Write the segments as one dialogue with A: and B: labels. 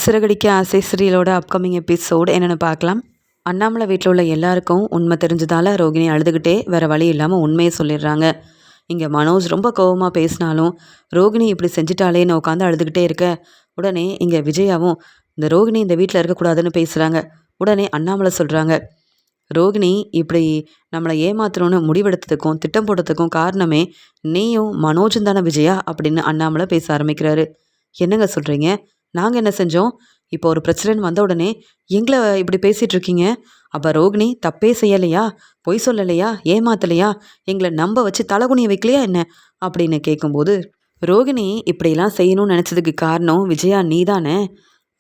A: சிறகடிக்க ஆசை சீரியலோட upcoming episode என்னென்னு பார்க்கலாம். அண்ணாமலை வீட்டில் உள்ள எல்லாருக்கும் உண்மை தெரிஞ்சதால் ரோகிணி அழுதுகிட்டே வேறு வழி இல்லாமல் உண்மையை சொல்லிடுறாங்க. இங்கே மனோஜ் ரொம்ப கோபமாக பேசினாலும் ரோகிணி இப்படி செஞ்சிட்டாலேன்னு உட்காந்து அழுதுகிட்டே இருக்க, உடனே இங்கே விஜயாவும் இந்த ரோகிணி இந்த வீட்டில் இருக்கக்கூடாதுன்னு பேசுகிறாங்க. உடனே அண்ணாமலை சொல்கிறாங்க, ரோகிணி இப்படி நம்மளை ஏமாத்தணும்னு முடிவெடுத்ததுக்கும் திட்டம் போட்டதுக்கும் காரணமே நீயும் மனோஜும் தானே விஜயா அப்படின்னு அண்ணாமலை பேச ஆரம்பிக்கிறாரு. என்னங்க சொல்கிறீங்க? நாங்கள் என்ன செஞ்சோம்? இப்போ ஒரு பிரச்சனைன்னு வந்த உடனே எங்களை இப்படி பேசிகிட்டு இருக்கீங்க. அப்போ ரோகிணி தப்பே செய்யலையா? பொய் சொல்லலையா? ஏமாத்தலையா? எங்களை நம்ப வச்சு தலகுனிய வைக்கலையா என்ன அப்படின்னு கேட்கும்போது, ரோகிணி இப்படிலாம் செய்யணும்னு நினச்சதுக்கு காரணம் விஜயா நீ தானே.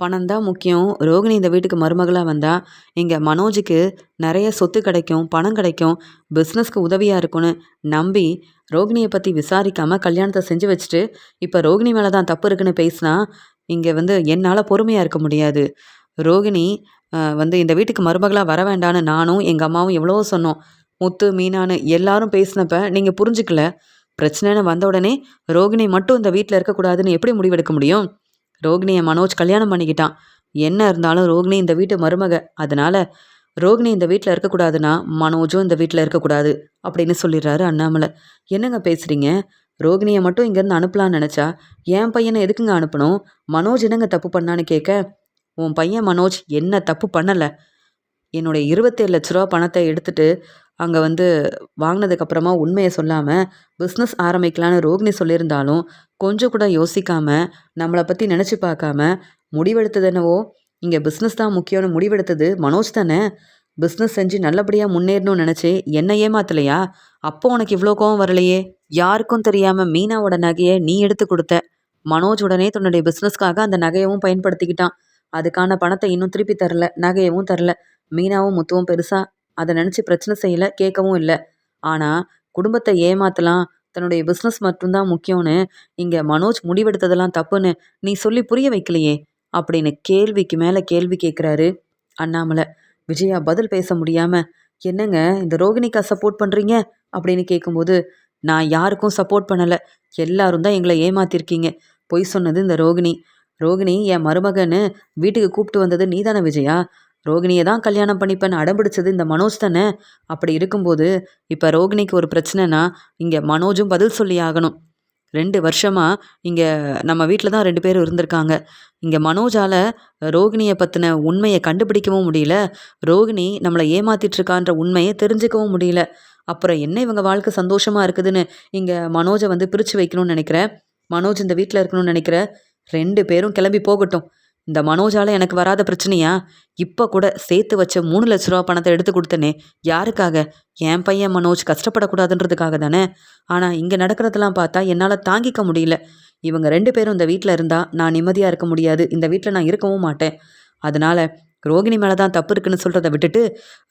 A: பணம் தான் முக்கியம். ரோகிணி இந்த வீட்டுக்கு மருமகளாக வந்தால் இங்கே மனோஜுக்கு நிறைய சொத்து கிடைக்கும், பணம் கிடைக்கும், பிஸ்னஸ்க்கு உதவியாக இருக்கும்னு நம்பி ரோகிணியை பற்றி விசாரிக்காமல் கல்யாணத்தை செஞ்சு வச்சுட்டு இப்போ ரோகிணி மேலே தான் தப்பு இருக்குன்னு பேசினா இங்கே என்னால் பொறுமையாக இருக்க முடியாது. ரோகிணி இந்த வீட்டுக்கு மருமகளாக வர வேண்டான்னு நானும் எங்கள் அம்மாவும் எவ்வளவோ சொன்னோம். முத்து மீனான்னு எல்லாரும் பேசினப்ப நீங்கள் புரிஞ்சுக்கல. பிரச்சனைன்னு வந்த உடனே ரோகிணி மட்டும் இந்த வீட்டில் இருக்கக்கூடாதுன்னு எப்படி முடிவெடுக்க முடியும்? ரோகிணியை மனோஜ் கல்யாணம் பண்ணிக்கிட்டான். என்ன இருந்தாலும் ரோகிணி இந்த வீட்டு மருமக. அதனால ரோகிணி இந்த வீட்டில் இருக்கக்கூடாதுன்னா மனோஜும் இந்த வீட்டில் இருக்கக்கூடாது அப்படின்னு சொல்லிடுறாரு அண்ணாமலை. என்னங்க பேசுகிறீங்க? ரோகிணியை மட்டும் இங்கேருந்து அனுப்பலான்னு நினச்சா என் பையனை எதுக்குங்க அனுப்பணும்? மனோஜ் என்னங்க தப்பு பண்ணான்னு கேட்க, உன் பையன் மனோஜ் என்ன தப்பு பண்ணலை. என்னுடைய 27 லட்ச ரூபா பணத்தை எடுத்துட்டு அங்கே வாங்கினதுக்கப்புறமா உண்மையை சொல்லாமல் பிஸ்னஸ் ஆரம்பிக்கலான்னு ரோகிணி சொல்லியிருந்தாலும் கொஞ்சம் கூட யோசிக்காமல் நம்மளை பற்றி நினச்சி பார்க்காம முடிவெடுத்தது என்னவோ இங்கே பிஸ்னஸ் தான் முக்கியம்னு முடிவெடுத்தது மனோஜ் தானே. பிஸ்னஸ் செஞ்சு நல்லபடியாக முன்னேறணும்னு நினச்சி என்ன ஏமாத்தலையா? அப்போ உனக்கு இவ்வளோ கோவம் வரலையே? யாருக்கும் தெரியாமல் மீனாவோட நகையை நீ எடுத்து கொடுத்த. மனோஜ் உடனே தன்னுடைய பிஸ்னஸ்க்காக அந்த நகையவும் பயன்படுத்திக்கிட்டான். அதுக்கான பணத்தை இன்னும் திருப்பி தரல, நகையவும் தரல. மீனாவும் முத்துவும் பெருசாக அதை நினச்சி பிரச்சனை செய்யலை, கேட்கவும் இல்லை. ஆனால் குடும்பத்தை ஏமாத்தலாம், தன்னுடைய பிஸ்னஸ் மட்டும்தான் முக்கியம்னு இங்கே மனோஜ் முடிவெடுத்ததெல்லாம் தப்புன்னு நீ சொல்லி புரிய வைக்கலையே அப்படின்னு கேள்விக்கு மேலே கேள்வி கேட்குறாரு அண்ணாமலை. விஜயா பதில் பேச முடியாமல், என்னங்க இந்த ரோகிணிக்கா சப்போர்ட் பண்ணுறீங்க அப்படின்னு கேட்கும்போது, நான் யாருக்கும் சப்போர்ட் பண்ணலை, எல்லாரும் தான் எங்களை ஏமாத்திருக்கீங்க. பொய் சொன்னது இந்த ரோகிணி. ரோகிணி என் மருமகன்னு வீட்டுக்கு கூப்பிட்டு வந்தது நீ தானே விஜயா. ரோகிணியை தான் கல்யாணம் பண்ணிப்பேன்னு அடம்பிடிச்சது இந்த மனோஜ் தானே. அப்படி இருக்கும்போது இப்போ ரோகிணிக்கு ஒரு பிரச்சனைனா இங்கே மனோஜும் பதில் சொல்லி ஆகணும். 2 வருஷமாக இங்கே நம்ம வீட்டில் தான் 2 பேரும் இருந்திருக்காங்க. இங்கே மனோஜால் ரோகிணியை பற்றின உண்மையை கண்டுபிடிக்கவும் முடியல, ரோகிணி நம்மளை ஏமாத்திட்டுருக்கான்ற உண்மையை தெரிஞ்சுக்கவும் முடியல. அப்புறம் என்ன இவங்க வாழ்க்கை சந்தோஷமாக இருக்குதுன்னு இங்கே மனோஜை பிரித்து வைக்கணும்னு நினைக்கிற? மனோஜ் இந்த வீட்டில் இருக்கணும்னு நினைக்கிற? 2 பேரும் கிளம்பி போகட்டும். இந்த மனோஜால் எனக்கு வராத பிரச்சனையா? இப்போ கூட சேர்த்து வச்ச 3 லட்ச ரூபா பணத்தை எடுத்து கொடுத்தனே, யாருக்காக? என் பையன் மனோஜ் கஷ்டப்படக்கூடாதுன்றதுக்காக தானே. ஆனால் இங்கே நடக்கிறதெல்லாம் பார்த்தா என்னால் தாங்கிக்க முடியல. இவங்க 2 பேரும் இந்த வீட்டில் இருந்தால் நான் நிம்மதியாக இருக்க முடியாது, இந்த வீட்டில் நான் இருக்கவும் மாட்டேன். அதனால் ரோகிணி மேலே தான் தப்பு இருக்குன்னு சொல்கிறத விட்டுட்டு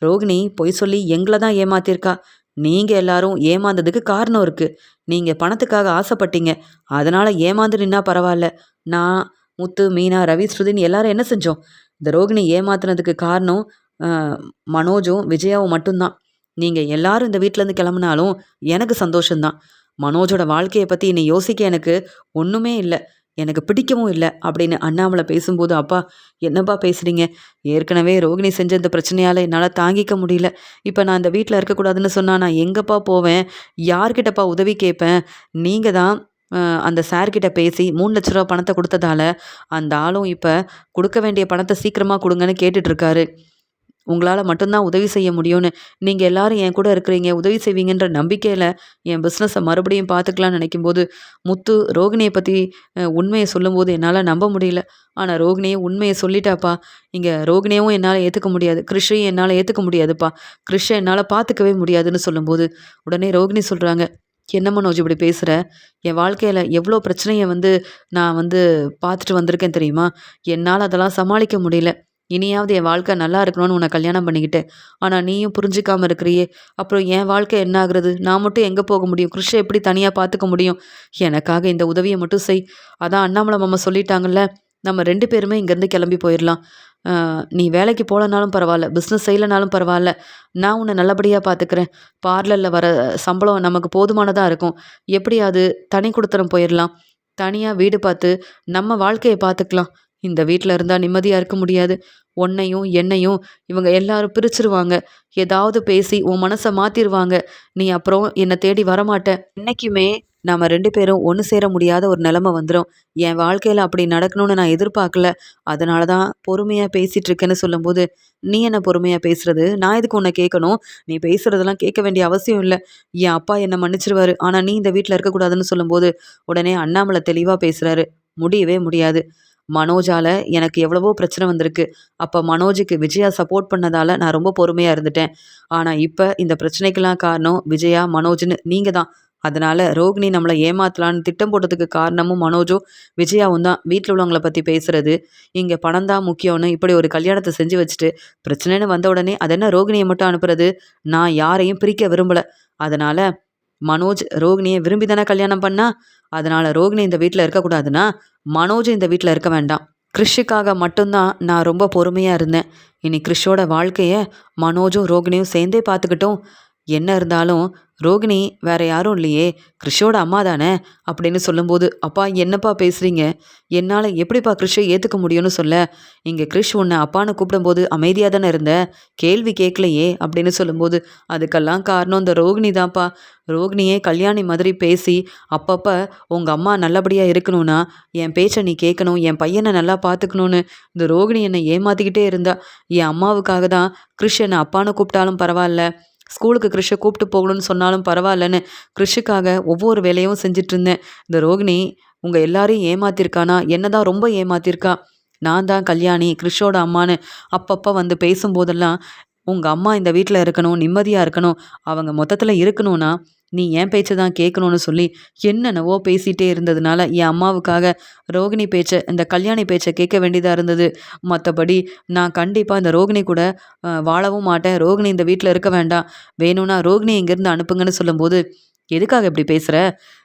A: ரோகிணி பொய் சொல்லி எங்களை தான் ஏமாத்திருக்கா. நீங்கள் எல்லாரும் ஏமாந்ததுக்கு காரணம் இருக்குது. நீங்கள் பணத்துக்காக ஆசைப்பட்டீங்க, அதனால் ஏமாந்து நின்னா பரவாயில்ல. நான், முத்து, மீனா, ரவி, ஸ்ருதின்னு எல்லாரும் என்ன செஞ்சோம்? இந்த ரோகிணி ஏமாத்துனதுக்கு காரணம் மனோஜும் விஜயாவும் மட்டும்தான். நீங்கள் எல்லாரும் இந்த வீட்டிலேருந்து கிளம்புனாலும் எனக்கு சந்தோஷம்தான். மனோஜோட வாழ்க்கையை பற்றி என்னை யோசிக்க எனக்கு ஒன்றுமே இல்லை, எனக்கு பிடிக்கவும் இல்லை அப்படின்னு அண்ணாமலை பேசும்போது, அப்பா என்னப்பா பேசுகிறீங்க? ஏற்கனவே ரோகிணி செஞ்ச இந்த பிரச்சனையால் என்னால் தாங்கிக்க முடியல. இப்போ நான் இந்த வீட்டில் இருக்கக்கூடாதுன்னு சொன்னால் நான் எங்கேப்பா போவேன்? யார்கிட்டப்பா உதவி கேட்பேன்? நீங்கள் தான் அந்த சார்கிட்ட பேசி 3 லட்ச ரூபா பணத்தை கொடுத்ததால அந்த ஆளும் இப்போ கொடுக்க வேண்டிய பணத்தை சீக்கிரமாக கொடுங்கன்னு கேட்டுட்ருக்காரு. உங்களால் மட்டும்தான் உதவி செய்ய முடியும்னு நீங்கள் எல்லாரும் என் கூட இருக்கிறீங்க, உதவி செய்வீங்கன்ற நம்பிக்கையில் என் பிஸ்னஸை மறுபடியும் பார்த்துக்கலான்னு நினைக்கும்போது முத்து ரோகிணியை பற்றி உண்மையை சொல்லும்போது என்னால் நம்ப முடியல. ஆனால் ரோகிணியை உண்மையை சொல்லிட்டாப்பா. இங்கே ரோகிணியவும் என்னால் ஏற்றுக்க முடியாது, கிருஷையும் என்னால் ஏற்றுக்க முடியாதுப்பா. கிருஷை என்னால் பார்த்துக்கவே முடியாதுன்னு சொல்லும்போது உடனே ரோகிணி சொல்கிறாங்க, என்ன மனோஜ் இப்படி பேசுகிற? என் வாழ்க்கையில் எவ்வளோ பிரச்சனையை நான் பார்த்துட்டு வந்திருக்கேன் தெரியுமா? என்னால் அதெல்லாம் சமாளிக்க முடியல. இனியாவது என் வாழ்க்கை நல்லா இருக்கணும்னு உன்னை கல்யாணம் பண்ணிக்கிட்டேன். ஆனால் நீயும் புரிஞ்சிக்காமல் இருக்கிறியே. அப்புறம் என் வாழ்க்கை என்ன ஆகுறது? நான் மட்டும் எங்கே போக முடியும்? கிருஷ்ணை எப்படி தனியாக பார்த்துக்க முடியும்? எனக்காக இந்த உதவியை மட்டும் செய். அதான் அண்ணாமலை மாமா சொல்லிட்டாங்கல்ல, நம்ம 2 பேருமே இங்கேருந்து கிளம்பி போயிடலாம். நீ வேலைக்கு போகலனாலும் பரவாயில்ல, பிஸ்னஸ் செய்யலைனாலும் பரவாயில்ல, நான் உன்னை நல்லபடியாக பார்த்துக்கிறேன். பார்லரில் வர சம்பளம் நமக்கு போதுமானதாக இருக்கும். எப்படியாவது தனி கொடுத்தனம் போயிடலாம். தனியாக வீடு பார்த்து நம்ம வாழ்க்கையை பார்த்துக்கலாம். இந்த வீட்ல இருந்தா நிம்மதியா இருக்க முடியாது. உன்னையும், என்னையும் இவங்க எல்லாரும் பிரிச்சுருவாங்க. ஏதாவது பேசி உன் மனச மாத்திருவாங்க. நீ அப்புறம் என்ன தேடி வரமாட்ட. என்னைக்குமே நாம 2 பேரும் ஒண்ணு சேர முடியாத ஒரு நிலைமை வந்துரும். என் வாழ்க்கையில அப்படி நடக்கணும்னு நான் எதிர்பார்க்கல. அதனால தான் பொறுமையா பேசிட்டு இருக்கேன்னு சொல்லும்போது, "நீ என்ன பொறுமையா பேசுறது? நான் எதுக்கு உன்ன கேட்கணும்? நீ பேசுறதெல்லாம் கேட்க வேண்டிய அவசியம் இல்ல. என் அப்பா என்ன மன்னிச்சுருவாரு. ஆனா நீ இந்த வீட்ல இருக்கக்கூடாதுன்னு" சொல்லும்போது, உடனே அண்ணாமலை தெளிவா பேசுறாரு. "முடியவே முடியாது. மனோஜால எனக்கு எவ்வளவோ பிரச்சனை வந்திருக்கு. அப்ப மனோஜுக்கு விஜயா சப்போர்ட் பண்ணதால நான் ரொம்ப பொறுமையா இருந்துட்டேன். ஆனா இப்ப இந்த பிரச்சனைக்கெல்லாம் காரணம் விஜயா, மனோஜ்ன்னு நீங்க தான். அதனால ரோகிணி நம்மள ஏமாத்தலான்னு திட்டம் போட்டதுக்கு காரணமும் மனோஜும், விஜயாவும் தான். வீட்ல உள்ளவங்கள பத்தி பேசுறது, இங்க பணம் தான் முக்கியம்னு இப்படி ஒரு கல்யாணத்த செஞ்சு வச்சுட்டு, பிரச்சனைன்னு வந்த உடனே அதென்ன ரோகிணிய மட்டும் அனுப்புறது? நான் யாரையும் பிரிக்க விரும்பல. அதனால மனோஜ் ரோகிணிய விரும்பி தானே கல்யாணம் பண்ணா. அதனால ரோகிணி இந்த வீட்ல இருக்கக்கூடாதுன்னா, மனோஜும் இந்த வீட்ல இருக்க வேண்டாம். கிறிஷுக்காக மட்டும் தான் நான் ரொம்ப பொறுமையா இருந்தேன். இனி கிறிஷோட வாழ்க்கைய மனோஜும், ரோகிணியும் சேர்ந்தே பார்த்துக்கட்டும். என்ன இருந்தாலும் ரோகிணி வேற யாரும் இல்லையே! கிறிஷோட அம்மா தானே! அப்படின்னு சொல்லும்போது, "அப்பா என்னப்பா பேசுறீங்க? என்னால எப்படிப்பா கிறிஷ ஏத்துக்க முடியும்னு சொல்ல? இங்க கிறிஷ் உன்ன அப்பான்னு கூப்பிடும்போது அமைதியா தானே இருந்த. கேள்வி கேட்கலையே!" அப்படின்னு சொல்லும்போது, "அதுக்கெல்லாம் காரணம் இந்த ரோகிணி தான்ப்பா. ரோகிணியே கல்யாணி மாதிரி பேசி, அப்பப்ப உங்க அம்மா நல்லபடியா இருக்கணும்னா, என் பேச்ச நீ கேட்கணும், என் பையன நல்லா பார்த்துக்கணும்னு இந்த ரோகிணி என்னை ஏமாத்திக்கிட்டே இருந்தா. என் அம்மாவுக்காக தான் கிறிஷ் என்ன அப்பான்னு கூப்பிட்டாலும் பரவால்ல. ஸ்கூலுக்கு கிறிஷ கூப்பிட்டு போகணும்னு சொன்னாலும் பரவாயில்லன்னு கிறிஷுக்காக ஒவ்வொரு வேலையும் செஞ்சுட்டு இருந்தேன். இந்த ரோகிணி உங்க எல்லாரையும் ஏமாத்திருக்கானா? என்ன தான் ரொம்ப ஏமாத்திருக்கா. நான் தான் கல்யாணி, கிறிஷோட அம்மான்னு அப்பப்ப வந்து பேசும்போதெல்லாம், உங்க அம்மா இந்த வீட்ல இருக்கணும், நிம்மதியா இருக்கணும், அவங்க மொத்தத்துல இருக்கணும்னா, நீ என் பேச்ச தான் கேட்கணும்னு சொல்லி என்னென்னவோ பேசிட்டே இருந்ததுனால, என் அம்மாவுக்காக ரோகிணி பேச்ச, இந்த கல்யாணி பேச்ச கேட்க வேண்டியதா இருந்தது. மத்தபடி நான் கண்டிப்பா இந்த ரோகிணி கூட வாழவும் மாட்டேன். ரோகிணி இந்த வீட்ல இருக்க வேண்டாம். வேணும்னா ரோகிணிய இங்கேருந்து அனுப்புங்கன்னு சொல்லும்போது, "எதுக்காக இப்படி பேசுற?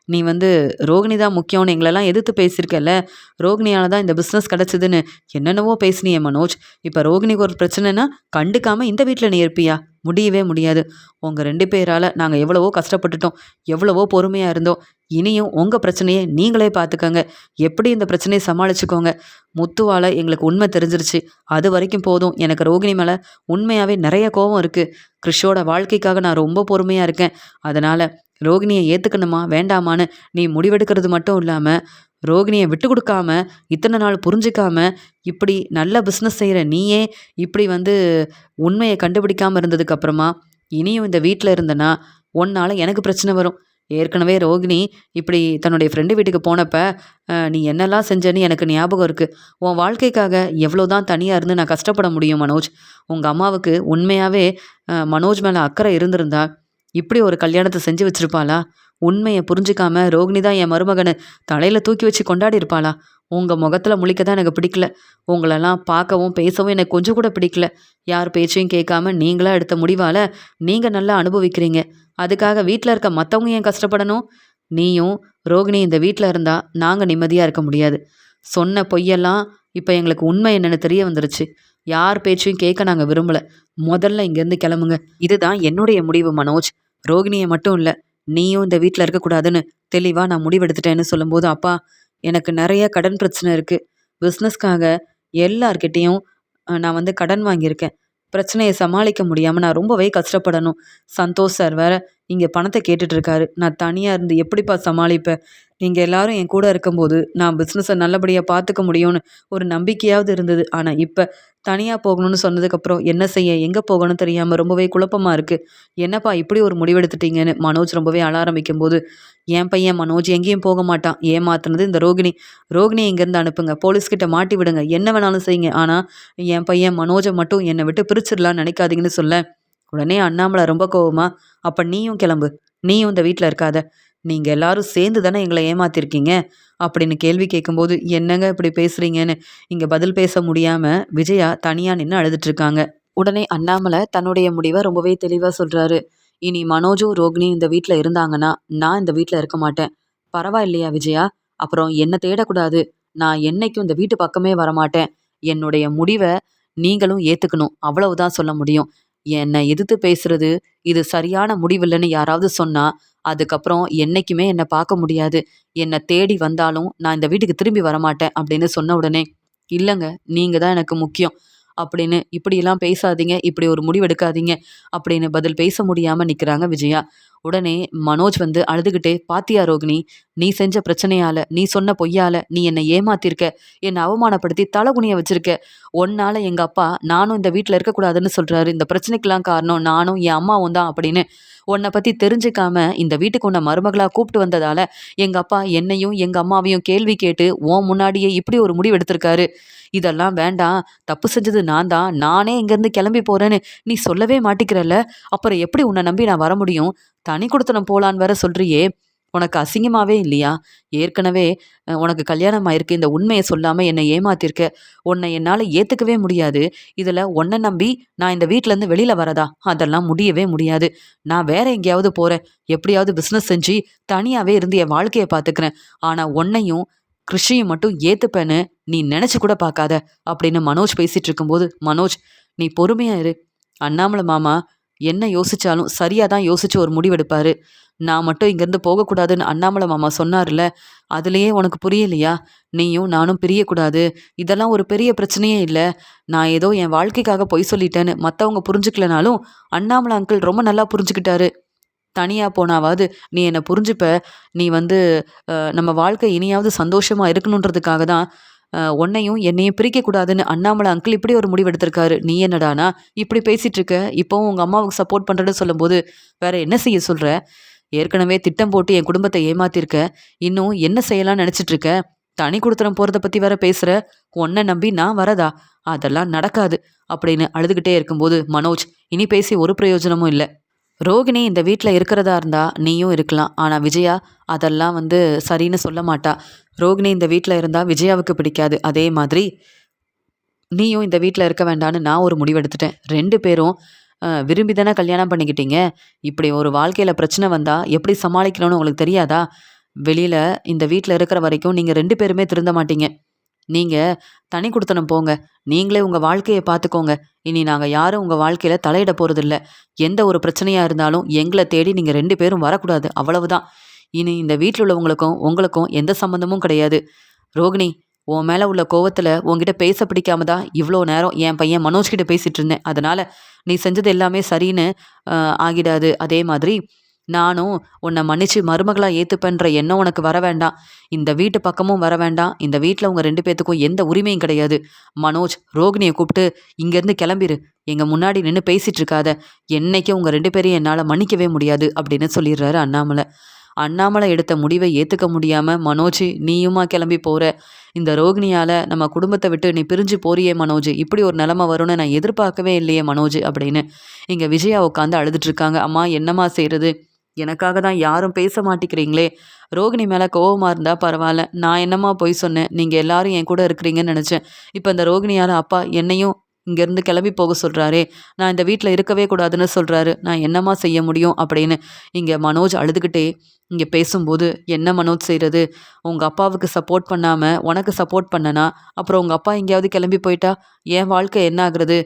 A: நீ வந்து ரோகிணி தான் முக்கியம்னு எங்களெல்லாம் எதிர்த்து பேசியிருக்கல்ல. ரோகிணியால தான் இந்த பிசினஸ் கிடைச்சதுன்னு என்னென்னவோ பேசினியே மனோஜ். இப்ப ரோகிணிக்கு ஒரு பிரச்சனைன்னா, கண்டுக்காம இந்த வீட்ல நீ இருப்பியா? முடியவே முடியாது. உங்க 2 பேரால நாங்க எவ்வளவோ கஷ்டப்பட்டுட்டோம். எவ்வளவோ பொறுமையா இருந்தோம். இனியும் உங்க பிரச்சனைய நீங்களே பார்த்துக்கங்க. எப்படி இந்த பிரச்சனைய சமாளிச்சுக்கோங்க. முத்துவால எங்களுக்கு உண்மை தெரிஞ்சிருச்சு. அது வரைக்கும் போதும். எனக்கு ரோகிணி மேல உண்மையாவே நெறைய கோவம் இருக்கு. கிறிஷோட வாழ்க்கைக்காக நான் ரொம்ப பொறுமையா இருக்கேன். அதனால ரோகிணிய ஏத்துக்கணுமா? வேண்டாமான்னு நீ முடிவெடுக்கிறது மட்டும் இல்லாம, ரோகிணிய விட்டு குடுக்காம, இத்தன நாள் புரிஞ்சுக்காம, இப்படி நல்ல பிசினஸ் செய்ற நீயே இப்படி வந்து உண்மைய கண்டுபிடிக்காம இருந்ததுக்கு அப்புறமா, இனியும் இந்த வீட்ல இருந்தனா, உன்னால எனக்கு பிரச்சனை வரும். ஏற்கனவே ரோகிணி இப்படி தன்னுடைய ஃப்ரெண்டு வீட்டுக்கு போனப்ப, நீ என்னலாம் செஞ்சன்னு எனக்கு ஞாபகம் இருக்கு. உன் வாழ்க்கைக்காக எவ்வளோ தான் தனியா இருந்து நான் கஷ்டப்பட முடியும் மனோஜ். உங்க அம்மாவுக்கு உண்மையாவே மனோஜ் மேல அக்கறை இருந்திருந்தா, இப்படி ஒரு கல்யாணத்த செஞ்சு வச்சிருப்பாளா? உண்மைய புரிஞ்சுக்காம ரோகிணி தான் என் மருமகன தலையில தூக்கி வச்சு கொண்டாடி இருப்பாளா? உங்க முகத்துல முழிக்க தான் எனக்கு பிடிக்கல. உங்களெல்லாம் பார்க்கவும், பேசவும் எனக்கு கொஞ்சம் கூட பிடிக்கல. யார் பேச்சையும் கேட்காம நீங்களா எடுத்த முடிவால நீங்க நல்லா அனுபவிக்கிறீங்க. அதுக்காக வீட்ல இருக்க மத்தவங்க ஏன் கஷ்டப்படணும்? நீயும் ரோகிணி இந்த வீட்ல இருந்தா நாங்க நிம்மதியா இருக்க முடியாது. சொன்ன பொய்யெல்லாம் இப்ப எங்களுக்கு உண்மை என்னன்னு தெரிய வந்துருச்சு. யார் பேச்சையும் கேட்க நாங்க விரும்பல. முதல்ல இங்கேருந்து கிளம்புங்க. இதுதான் என்னுடைய முடிவு மனோஜ். ரோகிணிய மட்டும் இல்ல. நீயும் இந்த வீட்ல இருக்கக்கூடாதுன்னு தெளிவா நான் முடிவெடுத்துட்டேன்னு சொல்லும்போது, அப்பா எனக்கு நெறைய கடன் பிரச்சனை இருக்கு. பிசினஸ்க்காக எல்லார்கிட்டயும் நான் வந்து கடன் வாங்கியிருக்கேன். பிரச்சனைய சமாளிக்க முடியாம நான் ரொம்பவே கஷ்டப்படணும். சந்தோஷ் சார் வேற இங்க பணத்த கேட்டுட்டு இருக்காரு. நான் தனியா இருந்து எப்படிப்பா சமாளிப்பேன்? நீங்க எல்லாரும் என் கூட இருக்கும்போது, நான் பிசினஸ நல்லபடியா பார்த்துக்க முடியும்னு ஒரு நம்பிக்கையாவது இருந்தது. ஆனா இப்ப தனியா போகணும்னு சொன்னதுக்கப்புறம் என்ன செய்ய? எங்க போகணும்னு தெரியாம ரொம்பவே குழப்பமா இருக்கு. என்னப்பா இப்படி ஒரு முடிவெடுத்துட்டீங்கன்னு மனோஜ் ரொம்பவே அழ ஆரம்பிக்கும்போது, என் பையன் மனோஜ் எங்கேயும் போக மாட்டான். ஏமாத்துனது இந்த ரோகிணி. ரோகிணிய இங்கேருந்து அனுப்புங்க. போலீஸ் கிட்ட மாட்டி விடுங்க. என்ன வேணாலும் செய்யுங்க. ஆனா என் பையன் மனோஜ மட்டும் என்னை விட்டு பிரிச்சிடலாம்னு நினைக்காதீங்கன்னு சொல்ல, உடனே அண்ணாமலை ரொம்ப கோவமா, "அப்ப நீயும் கிளம்பு. நீயும் இந்த வீட்ல இருக்காத. நீங்க எல்லாரும் சேர்ந்து தானே எங்கள ஏமாத்திருக்கீங்க." அப்படின்னு கேள்வி கேட்கும்போது, "என்னங்க இப்படி பேசுறீங்கன்னு?" இங்க பதில் பேச முடியாம விஜயா தனியா நின்னு அழுதுட்டு இருக்காங்க. உடனே அண்ணாமலை தன்னுடைய முடிவ ரொம்பவே தெளிவா சொல்றாரு. "இனி மனோஜும், ரோகிணியும் இந்த வீட்ல இருந்தாங்கன்னா, நான் இந்த வீட்ல இருக்க மாட்டேன். பரவாயில்லையா விஜயா? அப்புறம் என்ன தேடக்கூடாது. நான் என்னைக்கும் இந்த வீட்டு பக்கமே வரமாட்டேன். என்னுடைய முடிவ நீங்களும் ஏத்துக்கணும். அவ்வளவுதான் சொல்ல முடியும். என்னை எதிர்த்து பேசுறது, இது சரியான முடிவில்லன்னு யாராவது சொன்னா, அதுக்கப்புறம் என்னைக்குமே என்ன பார்க்க முடியாது. என்ன தேடி வந்தாலும், நான் இந்த வீட்டுக்கு திரும்பி வரமாட்டேன்." அப்படின்னு சொன்ன உடனே, இல்லங்க. நீங்க தான் எனக்கு முக்கியம். அப்படின்னு இப்படியெல்லாம் பேசாதீங்க. இப்படி ஒரு முடிவு எடுக்காதீங்க. அப்படின்னு பதில் பேச முடியாம நிக்கிறாங்க விஜயா. உடனே மனோஜ் வந்து அழுதுகிட்டே, "பாத்தியா ரோகிணி, நீ செஞ்ச பிரச்சனையால, நீ சொன்ன பொய்யால, நீ என்ன ஏமாத்தியிருக்க. என்ன அவமானப்படுத்தி தல குனிய வச்சிருக்க. உன்னால எங்க அப்பா நானும் இந்த வீட்ல இருக்கக்கூடாதுன்னு சொல்றாரு. இந்த பிரச்சனைக்கெல்லாம் காரணம் நானும் என் அம்மாவும் தான் அப்படின்னு உன்ன பத்தி தெரிஞ்சுக்காம இந்த வீட்டுக்கு உன்ன மருமகளா கூப்பிட்டு வந்ததால, எங்க அப்பா என்னையும், எங்க அம்மாவையும் கேள்வி கேட்டு உன் முன்னாடியே இப்படி ஒரு முடிவு எடுத்திருக்காரு. இதெல்லாம் வேண்டாம். தப்பு செஞ்சது நான் தான். நானே இங்கேருந்து கிளம்பி போறேன்னு நீ சொல்லவே மாட்டிக்கிறல்ல. அப்புறம் எப்படி உன்ன நம்பி நான் வர முடியும்? தனி குடித்தனம் போலான்னு வேற சொல்றியே! உனக்கு அசிங்கமாவே இல்லையா? ஏற்கனவே உனக்கு கல்யாணம் ஆயிருக்கு. இந்த உண்மைய சொல்லாம என்ன ஏமாத்தியிருக்க. உன்ன என்னால ஏத்துக்கவே முடியாது. இதுல உன்ன நம்பி நான் இந்த வீட்லருந்து வெளில வரதா? அதெல்லாம் முடியவே முடியாது. நான் வேற எங்கேயாவது போறேன். எப்படியாவது பிசினஸ் செஞ்சு தனியாவே இருந்து என் வாழ்க்கைய பார்த்துக்கிறேன். ஆனா உன்னையும், கிருஷியும் மட்டும் ஏத்துப்பேன்னு நீ நெனச்சு கூட பார்க்காத. அப்படின்னு மனோஜ் பேசிட்டு இருக்கும்போது, மனோஜ் நீ பொறுமையா இரு. அண்ணாமலை மாமா என்ன யோசிச்சாலும் சரியா தான் யோசிச்சு ஒரு முடிவெடுப்பாரு. நான் மட்டும் இங்கேருந்து போகக்கூடாதுன்னு அண்ணாமலை மாமா சொன்னார்ல, அதுலயே உனக்கு புரியலையா? நீயும் நானும் பிரியக்கூடாது. இதெல்லாம் ஒரு பெரிய பிரச்சனையே இல்ல. நான் ஏதோ என் வாழ்க்கைக்காக பொய் சொல்லிட்டேன்னு மத்தவங்க புரிஞ்சுக்கலனாலும், அண்ணாமலை அங்கிள் ரொம்ப நல்லா புரிஞ்சுக்கிட்டாரு. தனியா போனாவாவது நீ என்ன புரிஞ்சுப்ப. நீ வந்து நம்ம வாழ்க்கை இனியாவது சந்தோஷமா இருக்கணுன்றதுக்காக தான் உன்னையும் என்னையும் பிரிக்கக்கூடாதுன்னு அண்ணாமலை அங்கிள் இப்படி ஒரு முடிவு எடுத்திருக்காரு. நீ என்னடான்னா இப்படி பேசிட்டு இருக்க. இப்பவும் உங்க அம்மாவுக்கு சப்போர்ட் பண்றேன்னு சொல்லும்போது, வேற என்ன செய்ய சொல்ற? ஏற்கனவே திட்டம் போட்டு என் குடும்பத்த ஏமாத்தியிருக்க. இன்னும் என்ன செய்யலாம்னு நெனச்சிட்டு இருக்க? தனி குடித்தனம் போறத பத்தி வேற பேசுற. உன்ன நம்பி நான் வரதா? அதெல்லாம் நடக்காது. அப்படின்னு அழுதுகிட்டே இருக்கும்போது, மனோஜ் இனி பேசி ஒரு பிரயோஜனமும் இல்ல. ரோகிணி இந்த வீட்ல இருக்கிறதா இருந்தா நீயும் இருக்கலாம். ஆனா விஜயா அதெல்லாம் வந்து சரின்னு சொல்ல மாட்டா. ரோகிணி இந்த வீட்ல இருந்தா விஜயாவுக்கு பிடிக்காது. அதே மாதிரி நீயும் இந்த வீட்ல இருக்க வேண்டான்னு நான் ஒரு முடிவெடுத்துட்டேன். 2 பேரும் விரும்பி தானே கல்யாணம் பண்ணிக்கிட்டீங்க. இப்படி ஒரு வாழ்க்கையில பிரச்சனை வந்தா எப்படி சமாளிக்கணும்னு உங்களுக்கு தெரியாதா? வெளியில இந்த வீட்ல இருக்கிற வரைக்கும் நீங்க 2 பேருமே திருந்த மாட்டீங்க. நீங்க தனி குடித்தனம் போங்க. நீங்களே உங்க வாழ்க்கைய பார்த்துக்கோங்க. இனி நாங்க யாரும் உங்க வாழ்க்கையில தலையிட போறதில்ல. எந்த ஒரு பிரச்சனையா இருந்தாலும் எங்கள தேடி நீங்க 2 பேரும் வரக்கூடாது. அவ்வளவுதான். இனி இந்த வீட்ல உள்ளவங்களுக்கும், உங்களுக்கும் எந்த சம்மந்தமும் கிடையாது. ரோகிணி, உன் மேல உள்ள கோவத்துல உன்கிட்ட பேச பிடிக்காம தான் இவ்ளோ நேரம் என் பையன் மனோஜ் கிட்ட பேசிட்டு இருந்தேன். அதனால நீ செஞ்சது எல்லாமே சரின்னு ஆகிடாது. அதே மாதிரி நானும் உன்னை மன்னிச்சு மருமகளா ஏத்துப்பேன்ற எண்ணம் உனக்கு வர வேண்டாம். இந்த வீட்டு பக்கமும் வர வேண்டாம். இந்த வீட்ல உங்க 2 பேத்துக்கும் எந்த உரிமையும் கிடையாது. மனோஜ், ரோகிணிய கூப்பிட்டு இங்கேருந்து கிளம்பிரு. எங்க முன்னாடி நின்னு பேசிட்டு இருக்காத. என்னைக்கும் உங்க 2 பேரையும் என்னால மன்னிக்கவே முடியாது அப்படின்னு சொல்லிடுறாரு அண்ணாமலை. அண்ணாமலை எடுத்த முடிவை ஏத்துக்க முடியாம, மனோஜ் நீயுமா கிளம்பி போற? இந்த ரோகிணியால நம்ம குடும்பத்த விட்டு நீ பிரிஞ்சு போறியே மனோஜ். இப்படி ஒரு நிலைமை வரும்னு நான் எதிர்பார்க்கவே இல்லையே மனோஜ் அப்படின்னு. இங்க விஜயா உட்காந்து அழுதுட்டு இருக்காங்க. அம்மா என்னம்மா செய்றது? எனக்காக தான் யாரும் பேச மாட்டிக்கிறீங்களே. ரோகிணி மேல கோவமா இருந்தா பரவால்ல. நான் என்னம்மா பொய் சொன்னேன்? நீங்க எல்லாரும் என் கூட இருக்கிறீங்கன்னு நெனச்சேன். இப்ப இந்த ரோகிணியால அப்பா என்னையும் இங்கேருந்து கிளம்பி போக சொல்றாரே. நான் இந்த வீட்ல இருக்கவே கூடாதுன்னு சொல்றாரு. நான் என்னம்மா செய்ய முடியும்? அப்படின்னு இங்க மனோஜ் அழுதுகிட்டே இங்க பேசும்போது, "என்ன மனோஜ் செய்றது? உங்க அப்பாவுக்கு சப்போர்ட் பண்ணாம உனக்கு சப்போர்ட் பண்ணனா, அப்புறம் உங்க அப்பா எங்கேயாவது கிளம்பி போயிட்டா, என் வாழ்க்கை என்ன ஆகுறது?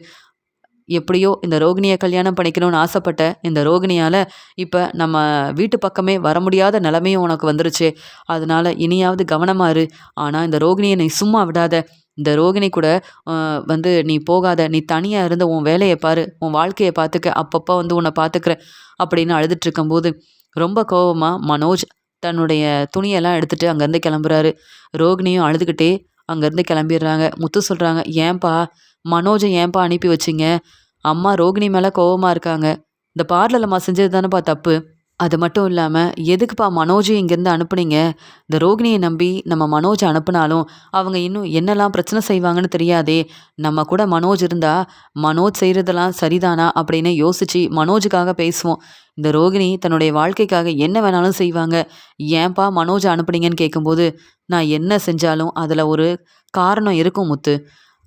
A: எப்படியோ இந்த ரோகிணிய கல்யாணம் பண்ணிக்கணும்னு ஆசைப்பட்ட இந்த ரோகிணியால இப்ப நம்ம வீட்டு பக்கமே வர முடியாத நிலைமையும் உனக்கு வந்துருச்சே. அதனால இனியாவது கவனமா இரு. ஆனா இந்த ரோகிணிய நீ சும்மா விடாத. இந்த ரோகிணி கூட அ வந்து நீ போகாத. நீ தனியா இருந்து உன் வேலைய பாரு. உன் வாழ்க்கைய பார்த்துக்க. அப்பப்ப வந்து உன்ன பார்த்துக்கிறேன்." அப்படின்னு அழுதுட்டு இருக்கும்போது, ரொம்ப கோவமா மனோஜ் தன்னுடைய துணியெல்லாம் எடுத்துட்டு அங்கேருந்து கிளம்புறாரு. ரோகிணியும் அழுதுகிட்டே அங்கேருந்து கிளம்பிடுறாங்க. முத்து சொல்றாங்க, "ஏன்பா மனோஜ ஏன்பா அனுப்பி வச்சீங்க? அம்மா ரோகிணி மேல கோவமா இருக்காங்க. இந்த பார்லர்லம்மா செஞ்சது தானப்பா தப்பு. அது மட்டும் இல்லாம, எதுக்குப்பா மனோஜையும் இங்கேருந்து அனுப்புனீங்க? இந்த ரோகிணிய நம்பி நம்ம மனோஜ அனுப்புனாலும், அவங்க இன்னும் என்னலாம் பிரச்சனை செய்வாங்கன்னு தெரியாதே! நம்ம கூட மனோஜ் இருந்தா, மனோஜ் செய்றதெல்லாம் சரிதானா? அப்படின்னு யோசிச்சு மனோஜுக்காக பேசுவோம். இந்த ரோகிணி தன்னுடைய வாழ்க்கைக்காக என்ன வேணாலும் செய்வாங்க. ஏன்பா மனோஜ அனுப்புனீங்கன்னு கேட்கும்போது, நான் என்ன செஞ்சாலும் அதுல ஒரு காரணம் இருக்கும் முத்து.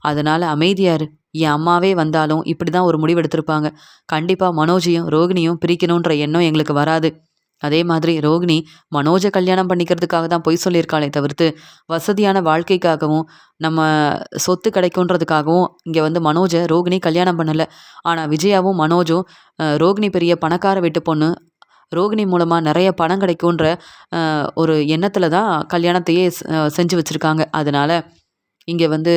A: அதனால அமைதியா இரு. என் அம்மாவே வந்தாலும் இப்படிதான் ஒரு முடிவு எடுத்திருப்பாங்க. கண்டிப்பா மனோஜையும், ரோகிணியும் பிரிக்கணுன்ற எண்ணம் எங்களுக்கு வராது. அதே மாதிரி ரோகிணி மனோஜ கல்யாணம் பண்ணிக்கிறதுக்காக தான் பொய் சொல்லியிருக்காளே தவிர்த்து, வசதியான வாழ்க்கைக்காகவும், நம்ம சொத்து கிடைக்குன்றதுக்காகவும் இங்க வந்து மனோஜ ரோகிணி கல்யாணம் பண்ணல. ஆனா விஜயாவும், மனோஜும் ரோகிணி பெரிய பணக்கார வீட்டு பொண்ணு. ரோகிணி மூலமா நெறைய பணம் கிடைக்குன்ற ஒரு எண்ணத்துல தான் கல்யாணத்தையே செஞ்சு வச்சிருக்காங்க. அதனால இங்கே வந்து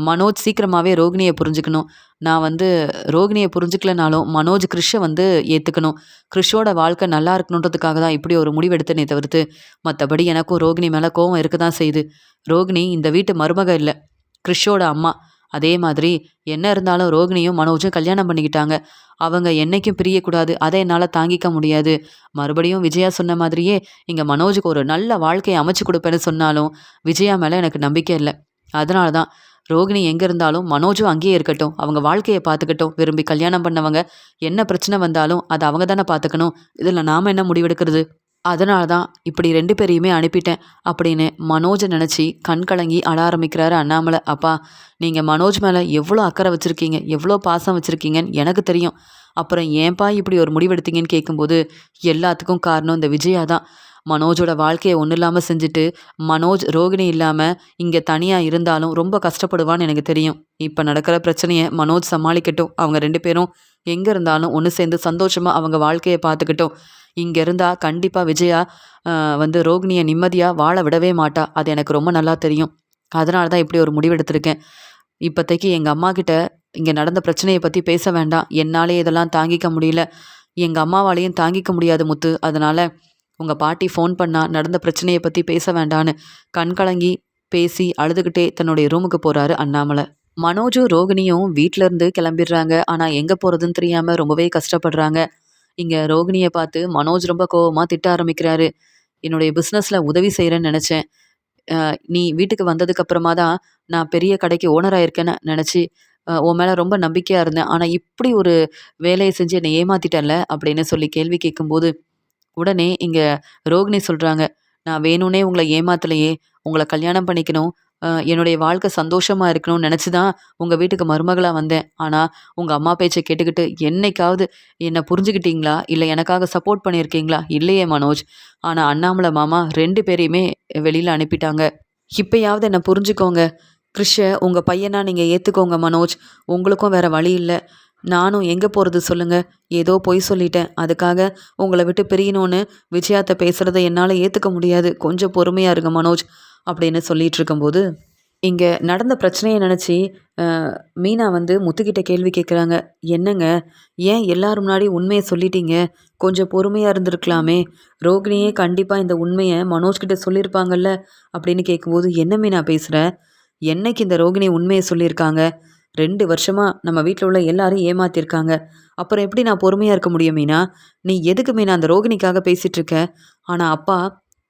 A: மனோஜ் சீக்கிரமாகவே ரோகிணியை புரிஞ்சுக்கணும். நான் வந்து ரோகிணியை புரிஞ்சுக்கலனாலும் மனோஜ் கிறிஷை வந்து ஏற்றுக்கணும். கிறிஷோட வாழ்க்கை நல்லா இருக்கணுன்றதுக்காக தான் இப்படி ஒரு முடிவெடுத்தேனே தவிர்த்து மற்றபடி எனக்கும் ரோகிணி மேலே கோவம் இருக்க தான் செய்யுது. ரோகிணி இந்த வீட்டு மருமக இல்லை, கிறிஷோட அம்மா. அதே மாதிரி என்ன இருந்தாலும் ரோகிணியும் மனோஜும் கல்யாணம் பண்ணிக்கிட்டாங்க. அவங்க என்னைக்கும் பிரியக்கூடாது. அதை என்னால் தாங்கிக்க முடியாது. மறுபடியும் விஜயா சொன்ன மாதிரியே இங்கே மனோஜுக்கு ஒரு நல்ல வாழ்க்கையை அமைச்சு கொடுப்பேன்னு சொன்னாலும் விஜயா மேலே எனக்கு நம்பிக்கை இல்லை. அதனால தான் ரோகிணி எங்கே இருந்தாலும் மனோஜும் அங்கேயே இருக்கட்டும். அவங்க வாழ்க்கையை பார்த்துக்கட்டும். விரும்பி கல்யாணம் பண்ணவங்க என்ன பிரச்சனை வந்தாலும் அதை அவங்க தானே பார்த்துக்கணும். இதில் நாம் என்ன முடிவெடுக்கிறது? அதனால தான் இப்படி 2 பேரையுமே அனுப்பிட்டேன் அப்படின்னு மனோஜை நினச்சி கண் கலங்கி அழ ஆரம்பிக்கிறாரு அண்ணாமலை. அப்பா, நீங்கள் மனோஜ் மேலே எவ்வளோ அக்கறை வச்சுருக்கீங்க, எவ்வளோ பாசம் வச்சுருக்கீங்கன்னு எனக்கு தெரியும். அப்புறம் ஏன்பா இப்படி ஒரு முடிவெடுத்தீங்கன்னு கேட்கும்போது எல்லாத்துக்கும் காரணம் இந்த விஜயா தான். மனோஜோட வாழ்க்கையை ஒன்றும் இல்லாமல் செஞ்சுட்டு மனோஜ் ரோகிணி இல்லாமல் இங்கே தனியாக இருந்தாலும் ரொம்ப கஷ்டப்படுவான்னு எனக்கு தெரியும். இப்போ நடக்கிற பிரச்சனையை மனோஜ் சமாளிக்கட்டும். அவங்க 2 பேரும் எங்கே இருந்தாலும் ஒன்று சேர்ந்து சந்தோஷமாக அவங்க வாழ்க்கையை பார்த்துக்கட்டும். இங்கே இருந்தால் கண்டிப்பாக விஜயா வந்து ரோகிணியை நிம்மதியாக வாழ விடவே மாட்டா. அது எனக்கு ரொம்ப நல்லா தெரியும். அதனால தான் இப்படி ஒரு முடிவெடுத்திருக்கேன். இப்போதைக்கு எங்கள் அம்மா கிட்ட இங்கே நடந்த பிரச்சனையை பற்றி பேச வேண்டாம். என்னாலே இதெல்லாம் தாங்கிக்க முடியல. எங்கள் அம்மாவாலேயும் தாங்கிக்க முடியாது முத்து. அதனால் உங்கள் பாட்டி ஃபோன் பண்ணால் நடந்த பிரச்சனையை பற்றி பேச வேண்டான்னு கண் கலங்கி பேசி அழுதுகிட்டே தன்னுடைய ரூமுக்கு போகிறாரு அண்ணாமலை. மனோஜும் ரோகிணியும் வீட்டிலேருந்து கிளம்பிடுறாங்க. ஆனால் எங்கே போகிறதுன்னு தெரியாமல் ரொம்பவே கஷ்டப்படுறாங்க. இங்கே ரோகிணியை பார்த்து மனோஜ் ரொம்ப கோவமாக திட்ட ஆரம்பிக்கிறாரு. என்னுடைய பிஸ்னஸில் உதவி செய்கிறேன்னு நினச்சேன். நீ வீட்டுக்கு வந்ததுக்கு அப்புறமா தான் நான் பெரிய கடைக்கு ஓனராக இருக்கேன்னு நினச்சி உன் மேலே ரொம்ப நம்பிக்கையாக இருந்தேன். ஆனால் இப்படி ஒரு வேலையை செஞ்சு என்னை ஏமாத்திட்டல்ல அப்படின்னு சொல்லி கேள்வி கேட்கும்போது உடனே இங்கே ரோகிணி சொல்கிறாங்க, நான் வேணும்னே உங்களை ஏமாத்தலையே, உங்களை கல்யாணம் பண்ணிக்கணும், என்னுடைய வாழ்க்கை சந்தோஷமாக இருக்கணும்னு நினச்சி தான் உங்கள் வீட்டுக்கு மருமகளாக வந்தேன். ஆனால் உங்கள் அம்மா பேச்சை கேட்டுக்கிட்டு என்னைக்காவது என்னை புரிஞ்சுக்கிட்டீங்களா? இல்லை எனக்காக சப்போர்ட் பண்ணியிருக்கீங்களா? இல்லையே மனோஜ். ஆனால் அண்ணாமலை மாமா 2 பேரையுமே வெளியில் அனுப்பிட்டாங்க. இப்பயாவது என்னை புரிஞ்சுக்கோங்க. கிறிஷை உங்கள் பையனா நீங்கள் ஏற்றுக்கோங்க மனோஜ். உங்களுக்கும் வேறு வழி இல்லை. நானும் எங்கே போகிறது சொல்லுங்கள். ஏதோ பொய் சொல்லிட்டேன். அதுக்காக உங்களை விட்டு பிரியணும்னு விஜயாத்த பேசுகிறத என்னால் ஏற்றுக்க முடியாது. கொஞ்சம் பொறுமையாக இருங்க மனோஜ் அப்படின்னு சொல்லிட்டு இருக்கும்போது இங்கே நடந்த பிரச்சனையை நினச்சி மீனா வந்து முத்துக்கிட்ட கேள்வி கேட்குறாங்க. என்னங்க, ஏன் எல்லாரும் முன்னாடி உண்மையை சொல்லிட்டீங்க? கொஞ்சம் பொறுமையாக இருந்திருக்கலாமே. ரோகிணியே கண்டிப்பாக இந்த உண்மையை மனோஜ்கிட்ட சொல்லியிருப்பாங்கல்ல அப்படின்னு கேட்கும்போது, என்ன மீனா பேசுகிற? என்னைக்கு இந்த ரோகிணி உண்மையை சொல்லியிருக்காங்க? 2 வருஷமாக நம்ம வீட்டில் உள்ள எல்லாரும் ஏமாத்திருக்காங்க. அப்புறம் எப்படி நான் பொறுமையாக இருக்க முடியும் மீனா? நீ எதுக்கு மீனா அந்த ரோகிணிக்காக பேசிகிட்டு இருக்க? ஆனால் அப்பா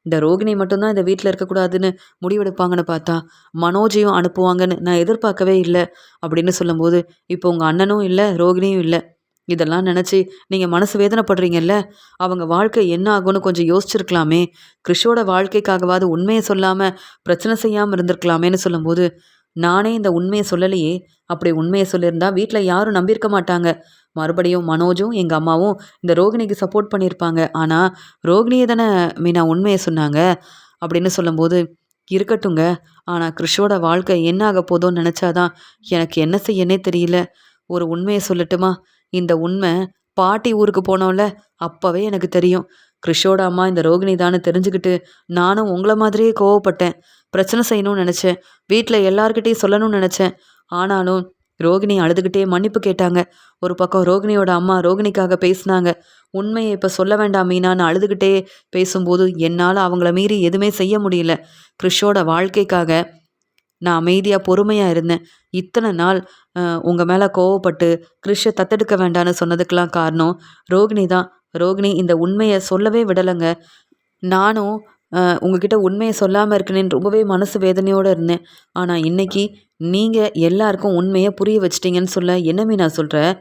A: இந்த ரோகிணி மட்டும்தான் இந்த வீட்டில் இருக்கக்கூடாதுன்னு முடிவெடுப்பாங்கன்னு பார்த்தா மனோஜையும் அனுப்புவாங்கன்னு நான் எதிர்பார்க்கவே இல்லை அப்படின்னு சொல்லும்போது, இப்போ உங்கள் அண்ணனும் இல்லை, ரோகிணியும் இல்லை. இதெல்லாம் நினச்சி நீங்கள் மனசு வேதனைப்படுறீங்கல்ல. அவங்க வாழ்க்கை என்ன ஆகும்னு கொஞ்சம் யோசிச்சிருக்கலாமே. கிறிஷோட வாழ்க்கைக்காகவாது உண்மையை சொல்லாமல் பிரச்சனை செய்யாமல் இருந்திருக்கலாமேன்னு சொல்லும்போது, நானே இந்த உண்மையை சொல்லலையே. அப்படி உண்மையை சொல்லியிருந்தா வீட்டில் யாரும் நம்பியிருக்க மாட்டாங்க. மறுபடியும் மனோஜும் எங்கள் அம்மாவும் இந்த ரோகிணிக்கு சப்போர்ட் பண்ணியிருப்பாங்க. ஆனால் ரோகிணியை தானே மீனா உண்மையை சொன்னாங்க அப்படின்னு சொல்லும்போது, இருக்கட்டுங்க. ஆனால் கிறிஷோட வாழ்க்கை என்ன ஆக போதோன்னு நினச்சாதான் எனக்கு என்ன செய்யனே தெரியல. ஒரு உண்மையை சொல்லட்டுமா? இந்த உண்மை பாட்டி ஊருக்கு போனோம்ல, அப்போவே எனக்கு தெரியும். கிறிஷோட அம்மா இந்த ரோகிணி தான்னு தெரிஞ்சுக்கிட்டு நானும் உங்களை மாதிரியே கோவப்பட்டேன். பிரச்சனை செய்யணும்னு நினச்சேன். வீட்டில் எல்லார்கிட்டையும் சொல்லணும்னு நினச்சேன். ஆனாலும் ரோகிணி அழுதுகிட்டே மன்னிப்பு கேட்டாங்க. ஒரு பக்கம் ரோகிணியோட அம்மா ரோகிணிக்காக பேசினாங்க. உண்மையை இப்போ சொல்ல வேண்டாம் மீனான்னு அழுதுகிட்டே பேசும்போது என்னால் அவங்கள மீறி எதுவுமே செய்ய முடியல. கிறிஷோட வாழ்க்கைக்காக நான் அமைதியாக பொறுமையாக இருந்தேன். இத்தனை நாள் உங்கள் மேலே கோவப்பட்டு கிறிஷை தத்தெடுக்க வேண்டான்னு சொன்னதுக்கெல்லாம் காரணம் ரோகிணி தான். ரோகிணி இந்த உண்மையை சொல்லவே விடலைங்க. நானும் உங்ககிட்ட உண்மையை சொல்லாமல் இருக்கணுன்னு ரொம்பவே மனசு வேதனையோடு இருந்தேன். ஆனால் இன்னைக்கு நீங்கள் எல்லாருக்கும் உண்மையை புரிய வச்சிட்டிங்கன்னு சொல்ல என்னமே நான் சொல்கிறேன்.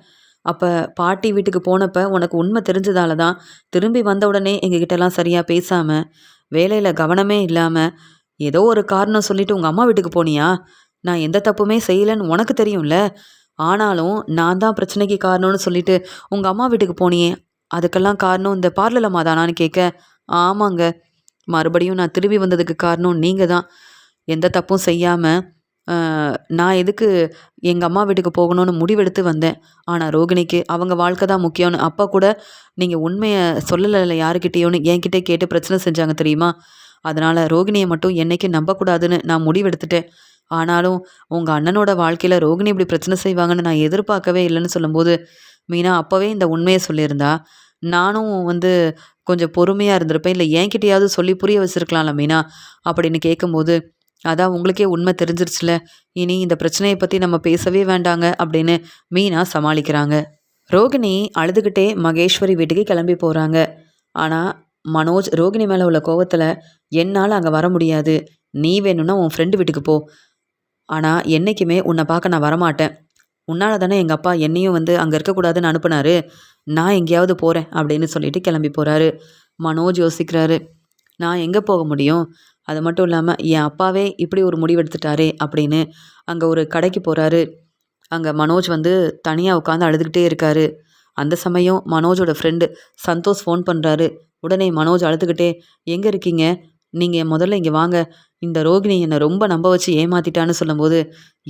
A: அப்போ பாட்டி வீட்டுக்கு போனப்போ உனக்கு உண்மை தெரிஞ்சதால தான் திரும்பி வந்த உடனே எங்ககிட்டலாம் சரியாக பேசாமல் வேலையில் கவனமே இல்லாமல் ஏதோ ஒரு காரணம் சொல்லிட்டு உங்கள் அம்மா வீட்டுக்கு போனியா? நான் எந்த தப்புமே செய்யலைன்னு உனக்கு தெரியும்ல. ஆனாலும் நான் தான் பிரச்சனைக்கு காரணம்னு சொல்லிட்டு உங்கள் அம்மா வீட்டுக்கு போனியே, அதுக்கெல்லாம் காரணம் இந்த பார்லர் அம்மா தானான்னு கேட்க, ஆமாங்க. மறுபடியும் நான் திரும்பி வந்ததுக்கு காரணம் நீங்கள் தான். எந்த தப்பும் செய்யாமல் நான் எதுக்கு எங்கள் அம்மா வீட்டுக்கு போகணும்னு முடிவெடுத்து வந்தேன். ஆனால் ரோகிணிக்கு அவங்க வாழ்க்கை தான் முக்கியம்னு அப்பா கூட நீங்கள் உண்மையை சொல்லலை யாருக்கிட்டேயோன்னு என்கிட்ட கேட்டு பிரச்சனை செஞ்சாங்க தெரியுமா? அதனால் ரோகிணியை மட்டும் என்றைக்கும் நம்பக்கூடாதுன்னு நான் முடிவெடுத்துட்டேன். ஆனாலும் உங்கள் அண்ணனோட வாழ்க்கையில் ரோகிணி இப்படி பிரச்சனை செய்வாங்கன்னு நான் எதிர்பார்க்கவே இல்லைன்னு சொல்லும்போது, மீனா அப்போவே இந்த உண்மையை சொல்லியிருந்தா நானும் வந்து கொஞ்சம் பொறுமையாக இருந்திருப்பேன். இல்லை என்கிட்டயாவது சொல்லி புரிய வச்சிருக்கலாம்ல மீனா அப்படின்னு கேட்கும்போது, அதான் உங்களுக்கே உண்மை தெரிஞ்சிருச்சுல, இனி இந்த பிரச்சனையை பற்றி நம்ம பேசவே வேண்டாங்க அப்படின்னு மீனா சமாளிக்கிறாங்க. ரோகிணி அழுதுகிட்டே மகேஸ்வரி வீட்டுக்கு கிளம்பி போகிறாங்க. ஆனால் மனோஜ் ரோகிணி மேலே உள்ள கோவத்தில், என்னால் அங்கே வர முடியாது, நீ வேணும்னா உன் ஃப்ரெண்டு வீட்டுக்கு போ, ஆனால் என்றைக்குமே உன்னை பார்க்க நான் வரமாட்டேன், உன்னால தானே எங்கள் அப்பா என்னையும் வந்து அங்கே இருக்கக்கூடாதுன்னு அனுப்புனாரு, நான் எங்கேயாவது போகிறேன் அப்படின்னு சொல்லிட்டு கிளம்பி போகிறாரு. மனோஜ் யோசிக்கிறாரு, நான் எங்கே போக முடியும், அது மட்டும் இல்லாமல் என் அப்பாவே இப்படி ஒரு முடிவெடுத்துட்டாரே அப்படின்னு அங்கே ஒரு கடைக்கு போகிறாரு. அங்கே மனோஜ் வந்து தனியாக உட்காந்து அழுதுகிட்டே இருக்காரு. அந்த சமயம் மனோஜோட ஃப்ரெண்டு சந்தோஷ் ஃபோன் பண்ணுறாரு. உடனே மனோஜ் அழுதுகிட்டே, எங்கே இருக்கீங்க, நீங்கள் முதல்ல இங்கே வாங்க, இந்த ரோகிணி என்னை ரொம்ப நம்ப வச்சு ஏமாத்திட்டான்னு சொல்லும்போது,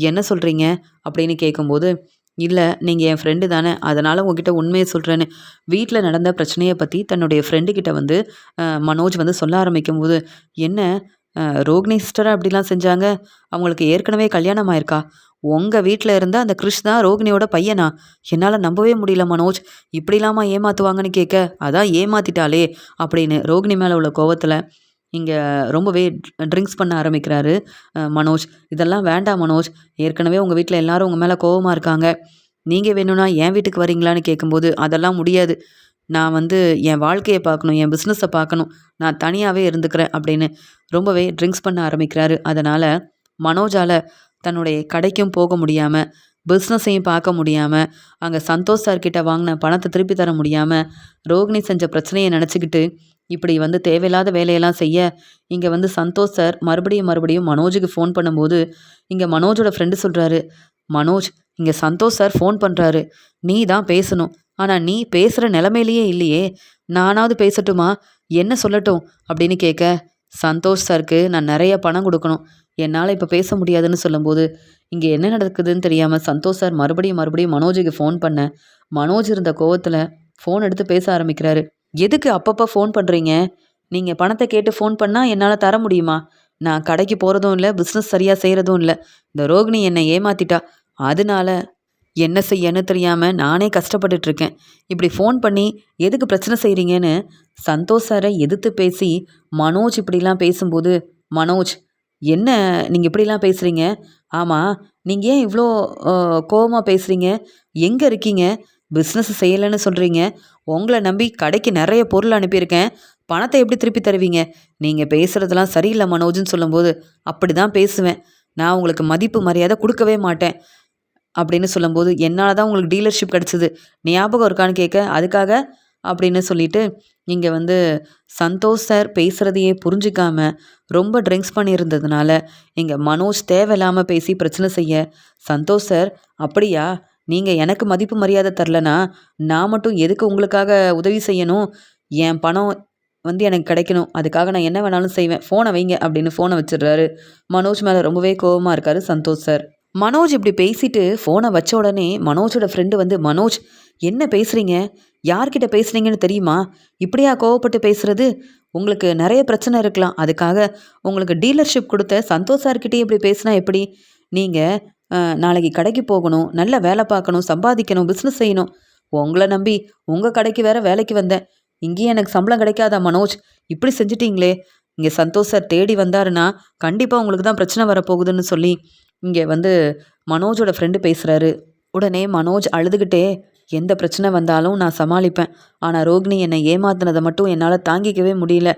A: என்ன சொல்கிறீங்க அப்படின்னு கேட்கும்போது, இல்லை நீங்கள் என் ஃப்ரெண்டு தானே, அதனால் உங்ககிட்ட உண்மையை சொல்கிறேன்னு வீட்டில் நடந்த பிரச்சனையை பற்றி தன்னுடைய ஃப்ரெண்டுக்கிட்ட வந்து மனோஜ் வந்து சொல்ல ஆரம்பிக்கும்போது, என்ன ரோகிணி சிஸ்டராக அப்படிலாம் செஞ்சாங்க, அவங்களுக்கு ஏற்கனவே கல்யாணம் ஆயிருக்கா, உங்கள் வீட்டில் இருந்த அந்த கிருஷ் தான் ரோகிணியோட பையனா, என்னால் நம்பவே முடியல மனோஜ், இப்படிலாமா ஏமாற்றுவாங்கன்னு கேட்க, அதான் ஏமாத்திட்டாளே அப்படின்னு ரோகிணி மேலே உள்ள கோவத்தில் இங்கே ரொம்பவே ட்ரிங்க்ஸ் பண்ண ஆரம்பிக்கிறாரு மனோஜ். இதெல்லாம் வேண்டாம் மனோஜ், ஏற்கனவே உங்கள் வீட்டில் எல்லாரும் உங்கள் மேலே கோவமாக இருக்காங்க, நீங்கள் வேணும்னா என் வீட்டுக்கு வரீங்களான்னு கேட்கும்போது, அதெல்லாம் முடியாது, நான் வந்து என் வாழ்க்கையை பார்க்கணும், என் பிஸ்னஸை பார்க்கணும், நான் தனியாகவே இருந்துக்கிறேன் அப்படின்னு ரொம்பவே ட்ரிங்க்ஸ் பண்ண ஆரம்பிக்கிறாரு. அதனால் மனோஜால் தன்னுடைய கடைக்கும் போக முடியாமல், பிஸ்னஸையும் பார்க்க முடியாமல், அங்கே சந்தோஷ் சார்கிட்ட வாங்கின பணத்தை திருப்பி தர முடியாமல், ரோகிணி செஞ்ச பிரச்சனையை நினச்சிக்கிட்டு இப்படி வந்து தேவையில்லாத வேலையெல்லாம் செய்ய, இங்கே வந்து சந்தோஷ் சார் மறுபடியும் மறுபடியும் மனோஜுக்கு ஃபோன் பண்ணும்போது, இங்கே மனோஜோட ஃப்ரெண்டு சொல்கிறாரு, மனோஜ் இங்கே சந்தோஷ் சார் ஃபோன் பண்ணுறாரு, நீ தான் பேசணும், ஆனால் நீ பேசுகிற நிலமையிலேயே இல்லையே, நானாவது பேசட்டுமா, என்ன சொல்லட்டும் அப்படின்னு கேட்க, சந்தோஷ் சாருக்கு நான் நிறைய பணம் கொடுக்கணும், என்னால் இப்போ பேச முடியாதுன்னு சொல்லும்போது, இங்கே என்ன நடக்குதுன்னு தெரியாமல் சந்தோஷ் சார் மறுபடியும் மறுபடியும் மனோஜுக்கு ஃபோன் பண்ண, மனோஜ் இருந்த கோவத்தில் ஃபோன் எடுத்து பேச ஆரம்பிக்கிறாரு. எதுக்கு அப்பப்போ ஃபோன் பண்ணுறீங்க, நீங்கள் பணத்தை கேட்டு ஃபோன் பண்ணால் என்னால் தர முடியுமா, நான் கடைக்கு போகிறதும் இல்லை, பிஸ்னஸ் சரியாக செய்கிறதும் இல்லை, இந்த ரோகிணி என்னை ஏமாத்திட்டா, அதனால என்ன செய்யன்னு தெரியாமல் நானே கஷ்டப்பட்டுட்ருக்கேன், இப்படி ஃபோன் பண்ணி எதுக்கு பிரச்சனை செய்கிறீங்கன்னு சந்தோஷ் சாரை எதிர்த்து பேசி மனோஜ் இப்படிலாம் பேசும்போது, மனோஜ் என்ன நீங்கள் இப்படிலாம் பேசுகிறீங்க, ஆமாம் நீங்கள் ஏன் இவ்வளோ கோவமாக பேசுகிறீங்க, எங்கே இருக்கீங்க, பிஸ்னஸ் செய்யலைன்னு சொல்கிறீங்க, உங்களை நம்பி கடைக்கு நிறைய பொருள் அனுப்பியிருக்கேன், பணத்தை எப்படி திருப்பி தருவீங்க, நீங்கள் பேசுகிறதெல்லாம் சரியில்லை மனோஜ்னு சொல்லும்போது, அப்படி தான் பேசுவேன், நான் உங்களுக்கு மதிப்பு மரியாதை கொடுக்கவே மாட்டேன் அப்படின்னு சொல்லும்போது, என்னால் தான் உங்களுக்கு டீலர்ஷிப் கிடச்சிது, ஞாபகம் இருக்கான்னு கேட்க, அதுக்காக அப்படின்னு சொல்லிட்டு இங்கே வந்து சந்தோஷ் சார் பேசுகிறதையே புரிஞ்சிக்காம ரொம்ப ட்ரிங்க்ஸ் பண்ணியிருந்ததுனால இங்கே மனோஜ் தேவையில்லாமல் பேசி பிரச்சனை செய்ய, சந்தோஷ் சார் அப்படியா, நீங்கள் எனக்கு மதிப்பு மரியாதை தரலனா நான் மட்டும் எதுக்கு உங்களுக்காக உதவி செய்யணும், என் பணம் வந்து எனக்கு கிடைக்கணும், அதுக்காக நான் என்ன வேணாலும் செய்வேன், ஃபோனை வைங்க அப்படின்னு ஃபோனை வச்சிடுறாரு. மனோஜ் மேலே ரொம்பவே கோபமாக இருக்காரு சந்தோஷ் சார். மனோஜ் இப்படி பேசிட்டு ஃபோனை வச்ச உடனே மனோஜோட ஃப்ரெண்டு வந்து, மனோஜ் என்ன பேசுகிறீங்க, யார்கிட்ட பேசுகிறீங்கன்னு தெரியுமா, இப்படியா கோவப்பட்டு பேசுகிறது, உங்களுக்கு நிறைய பிரச்சனை இருக்கலாம், அதுக்காக உங்களுக்கு டீலர்ஷிப் கொடுத்த சந்தோஷ் சார்கிட்டே இப்படி பேசினா எப்படி, நீங்கள் நாளைக்கு கடைக்கு போகணும், நல்ல வேலை பார்க்கணும், சம்பாதிக்கணும், பிஸ்னஸ் செய்யணும், உங்களை நம்பி உங்கள் கடைக்கு வேற வேலைக்கு வந்தேன், இங்கேயும் எனக்கு சம்பளம் கிடைக்காதா மனோஜ், இப்படி செஞ்சிட்டிங்களே, இங்கே சந்தோஷ் சார் தேடி வந்தாருன்னா கண்டிப்பாக உங்களுக்கு தான் பிரச்சனை வரப்போகுதுன்னு சொல்லி இங்கே வந்து மனோஜோட ஃப்ரெண்டு பேசுகிறாரு. உடனே மனோஜ் அழுதுகிட்டே, எந்த பிரச்சனை வந்தாலும் நான் சமாளிப்பேன், ஆனால் ரோகிணி என்னை ஏமாத்தினதை மட்டும் என்னால் தாங்கிக்கவே முடியல,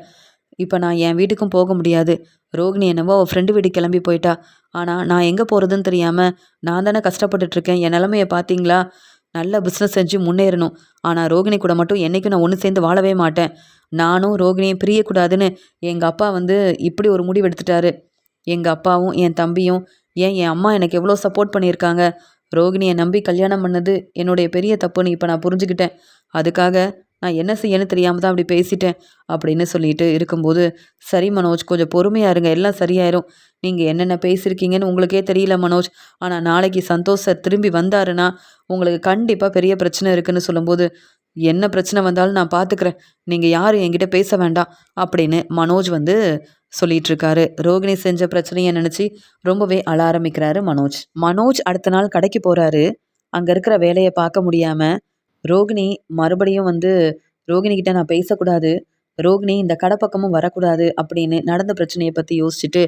A: இப்போ நான் என் வீட்டுக்கும் போக முடியாது, ரோகிணி என்னவோ அவள் ஃப்ரெண்டு வீட்டுக்கு கிளம்பி போயிட்டா, ஆனால் நான் எங்கே போகிறதுன்னு தெரியாமல் நான் தானே கஷ்டப்பட்டுட்ருக்கேன், என் நிலமையை பார்த்தீங்களா, நல்ல பிஸ்னஸ் செஞ்சு முன்னேறணும், ஆனால் ரோகிணி கூட மட்டும் என்றைக்கும் நான் ஒன்று சேர்ந்து வாழவே மாட்டேன், நானும் ரோகிணியும் பிரியக்கூடாதுன்னு எங்கள் அப்பா வந்து இப்படி ஒரு முடிவு எடுத்துட்டாரு, எங்கள் அப்பாவும் என் தம்பியும் ஏன் என் அம்மா எனக்கு எவ்வளோ சப்போர்ட் பண்ணியிருக்காங்க, ரோகிணியை நம்பி கல்யாணம் பண்ணது என்னுடைய பெரிய தப்புன்னு இப்போ நான் புரிஞ்சுக்கிட்டேன், அதுக்காக நான் என்ன செய்யன்னு தெரியாமல் தான் அப்படி பேசிட்டேன் அப்படின்னு சொல்லிட்டு இருக்கும்போது, சரி மனோஜ் கொஞ்சம் பொறுமையாக இருங்க, எல்லாம் சரியாயிரும், நீங்கள் என்னென்ன பேசியிருக்கீங்கன்னு உங்களுக்கே தெரியல மனோஜ், ஆனால் நாளைக்கு சந்தோஷ் சார் திரும்பி வந்தாருன்னா உங்களுக்கு கண்டிப்பாக பெரிய பிரச்சனை இருக்குன்னு சொல்லும்போது, என்ன பிரச்சனை வந்தாலும் நான் பார்த்துக்கிறேன், நீங்கள் யாரும் என்கிட்ட பேச வேண்டாம் அப்படின்னு மனோஜ் வந்து சொல்லிட்டு இருக்காரு. ரோகிணி செஞ்ச பிரச்சனையை நினச்சி ரொம்பவே அழ ஆரம்பிக்கிறாரு மனோஜ். மனோஜ் அடுத்த நாள் கடைக்கு போறாரு. அங்க இருக்கிற வேலையை பார்க்க முடியாம, ரோகிணி மறுபடியும் வந்து ரோகிணி கிட்ட நான் பேசக்கூடாது. ரோகிணி இந்த கடை பக்கமும் வரக்கூடாது அப்படின்னு நடந்த பிரச்சனைய பத்தி யோசிச்சுட்டு,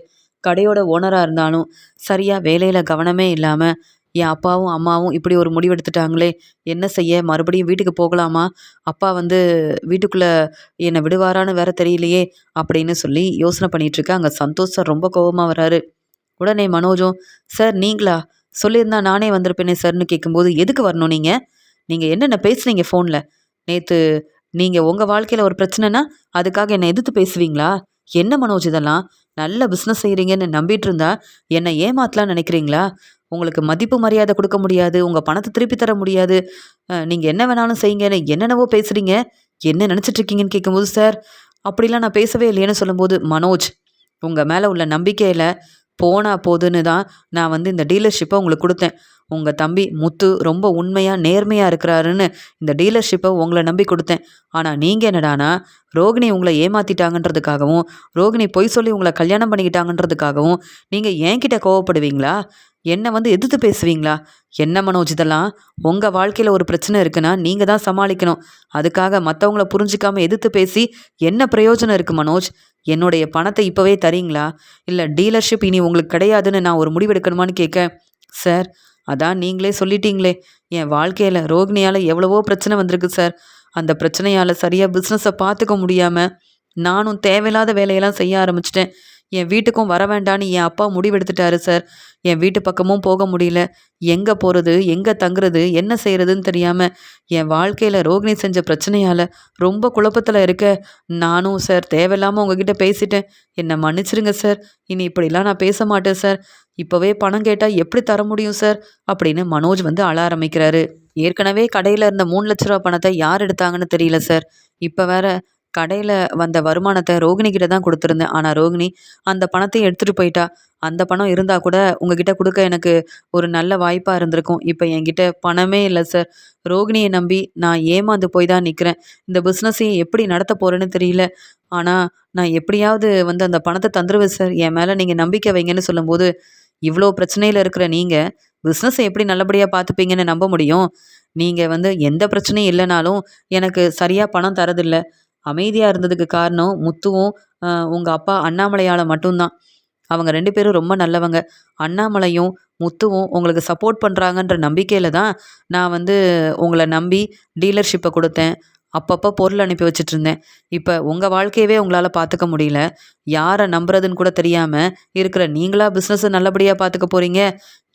A: கடையோட ஓனரா இருந்தாலும் சரியா வேலையில கவனமே இல்லாம, என் அப்பாவும் அம்மாவும் இப்படி ஒரு முடிவெடுத்துட்டாங்களே! என்ன செய்ய? மறுபடியும் வீட்டுக்கு போகலாமா? அப்பா வந்து வீட்டுக்குள்ள என்ன விடுவாரான்னு வேற தெரியலையே! அப்படின்னு சொல்லி யோசனை பண்ணிட்டு இருக்க, அங்க சந்தோஷ் சார் ரொம்ப கோவமா வராரு. உடனே மனோஜும், "சார் நீங்களா? சொல்லியிருந்தா நானே வந்திருப்பேனே சார்ன்னு" கேட்கும்போது, "எதுக்கு வரணும் நீங்க? நீங்க என்னென்ன பேசுனீங்க ஃபோன்ல? நேத்து நீங்க உங்க வாழ்க்கையில ஒரு பிரச்சனைன்னா, அதுக்காக என்ன எதிர்த்து பேசுவீங்களா? என்ன மனோஜ் இதெல்லாம்? நல்ல பிசினஸ் செய்றீங்கன்னு நம்பிட்டு இருந்தா, என்ன ஏமாத்தலாம்னு நினைக்கிறீங்களா? உங்களுக்கு மதிப்பு மரியாதை குடுக்க முடியாது. உங்க பணத்த திருப்பி தர முடியாது. நீங்க என்ன வேணாலும் செய்யுங்கன்னு என்னென்னவோ பேசுறீங்க. என்ன நினைச்சிட்டு இருக்கீங்கன்னு?" கேட்கும்போது, "சார் அப்படிலாம் நான் பேசவே இல்லையேன்னு" சொல்லும்போது, "மனோஜ் உங்க மேல உள்ள நம்பிக்கையில போனா போதுன்னு தான் நான் வந்து இந்த டீலர்ஷிப்ப உங்களுக்கு குடுத்தேன். உங்க தம்பி முத்து ரொம்ப உண்மையா, நேர்மையா இருக்கிறாருன்னு இந்த டீலர்ஷிப்ப உங்கள நம்பி குடுத்தேன். ஆனா நீங்க என்னடான்னா, ரோகிணி உங்கள ஏமாத்திட்டாங்கன்றதுக்காகவும், ரோகிணி பொய் சொல்லி உங்கள கல்யாணம் பண்ணிக்கிட்டாங்கன்றதுக்காகவும், நீங்க என்கிட்ட கோவப்படுவீங்களா? என்ன வந்து எதிர்த்து பேசுவீங்களா? என்ன மனோஜ் இதெல்லாம்? உங்க வாழ்க்கையில ஒரு பிரச்சனை இருக்குன்னா, நீங்க தான் சமாளிக்கணும். அதுக்காக மத்தவங்கள புரிஞ்சுக்காம எதிர்த்து பேசி என்ன பிரயோஜனம் இருக்கு மனோஜ்? என்னுடைய பணத்த இப்பவே தர்றீங்களா? இல்ல டீலர்ஷிப் இனி உங்களுக்கு கிடையாதுன்னு நான் ஒரு முடிவு எடுக்கணுமான்னு கேட்க, சார் அதான் நீங்களே சொல்லிட்டீங்களே, என் வாழ்க்கையில ரோகிணியால எவ்வளவோ பிரச்சனை வந்திருக்கு சார். அந்த பிரச்சனையால சரியா பிசினஸ பார்த்துக்க முடியாம, நானும் தேவையில்லாத வேலையெல்லாம் செய்ய ஆரம்பிச்சுட்டேன். என் வீட்டுக்கும் வர வேண்டான்னு என் அப்பா முடிவெடுத்துட்டாரு சார். என் வீட்டு பக்கமும் போக முடியல. எங்க போறது? எங்க தங்குறது? என்ன செய்றதுன்னு தெரியாம, என் வாழ்க்கையில ரோகிணி செஞ்ச பிரச்சனையால ரொம்ப குழப்பத்துல இருக்க, நானும் சார் தேவையில்லாம உங்ககிட்ட பேசிட்டேன். என்ன மன்னிச்சிடுங்க சார். இனி இப்படிலாம் நான் பேச மாட்டேன் சார். இப்பவே பணம் கேட்டா எப்படி தர முடியும் சார்? அப்படின்னு மனோஜ் வந்து அழ ஆரம்பிக்கிறாரு. ஏற்கனவே கடையில இருந்த ரூ. 3,00,000 பணத்த யார் எடுத்தாங்கன்னு தெரியல சார். இப்ப வேற கடையில வந்த வருமானத்த ரோகிணி கிட்ட தான் குடுத்துருந்தேன். ஆனா ரோகிணி அந்த பணத்தையும் எடுத்துட்டு போயிட்டா. அந்த பணம் இருந்தா கூட உங்ககிட்ட குடுக்க எனக்கு ஒரு நல்ல வாய்ப்பா இருந்திருக்கும். இப்ப என்கிட்ட பணமே இல்ல சார். ரோகிணிய நம்பி நான் ஏமாந்து போய் தான் நிக்கிறேன். இந்த பிசினஸையும் எப்படி நடத்த போறேன்னு தெரியல. ஆனா நான் எப்படியாவது வந்து அந்த பணத்த தந்துருவேன் சார். என் மேல நீங்க நம்பிக்கை வைங்கன்னு சொல்லும்போது, இவ்ளோ பிரச்சனையில இருக்கிற நீங்க, பிசினஸ எப்படி நல்லபடியா பார்த்துப்பீங்கன்னு நம்ப முடியும்? நீங்க வந்து எந்த பிரச்சனையும் இல்லனாலும், எனக்கு சரியா பணம் தரதில்ல. அமைதியா இருந்ததுக்கு காரணம் முத்துவும், உங்க அப்பா அண்ணாமலையால மட்டும் தான். அவங்க 2 பேரும் ரொம்ப நல்லவங்க. அண்ணாமலையும், முத்துவும் உங்களுக்கு சப்போர்ட் பண்றாங்கன்ற நம்பிக்கையில தான், நான் வந்து உங்கள நம்பி டீலர்ஷிப்ப குடுத்தேன். அப்பப்போ பொருள் அனுப்பி வச்சுட்டுருந்தேன். இப்ப உங்க வாழ்க்கையவே உங்களால பார்த்துக்க முடியல. யார நம்புறதுன்னு கூட தெரியாம இருக்கிற நீங்களா பிசினஸ நல்லபடியா பார்த்துக்க போறீங்க?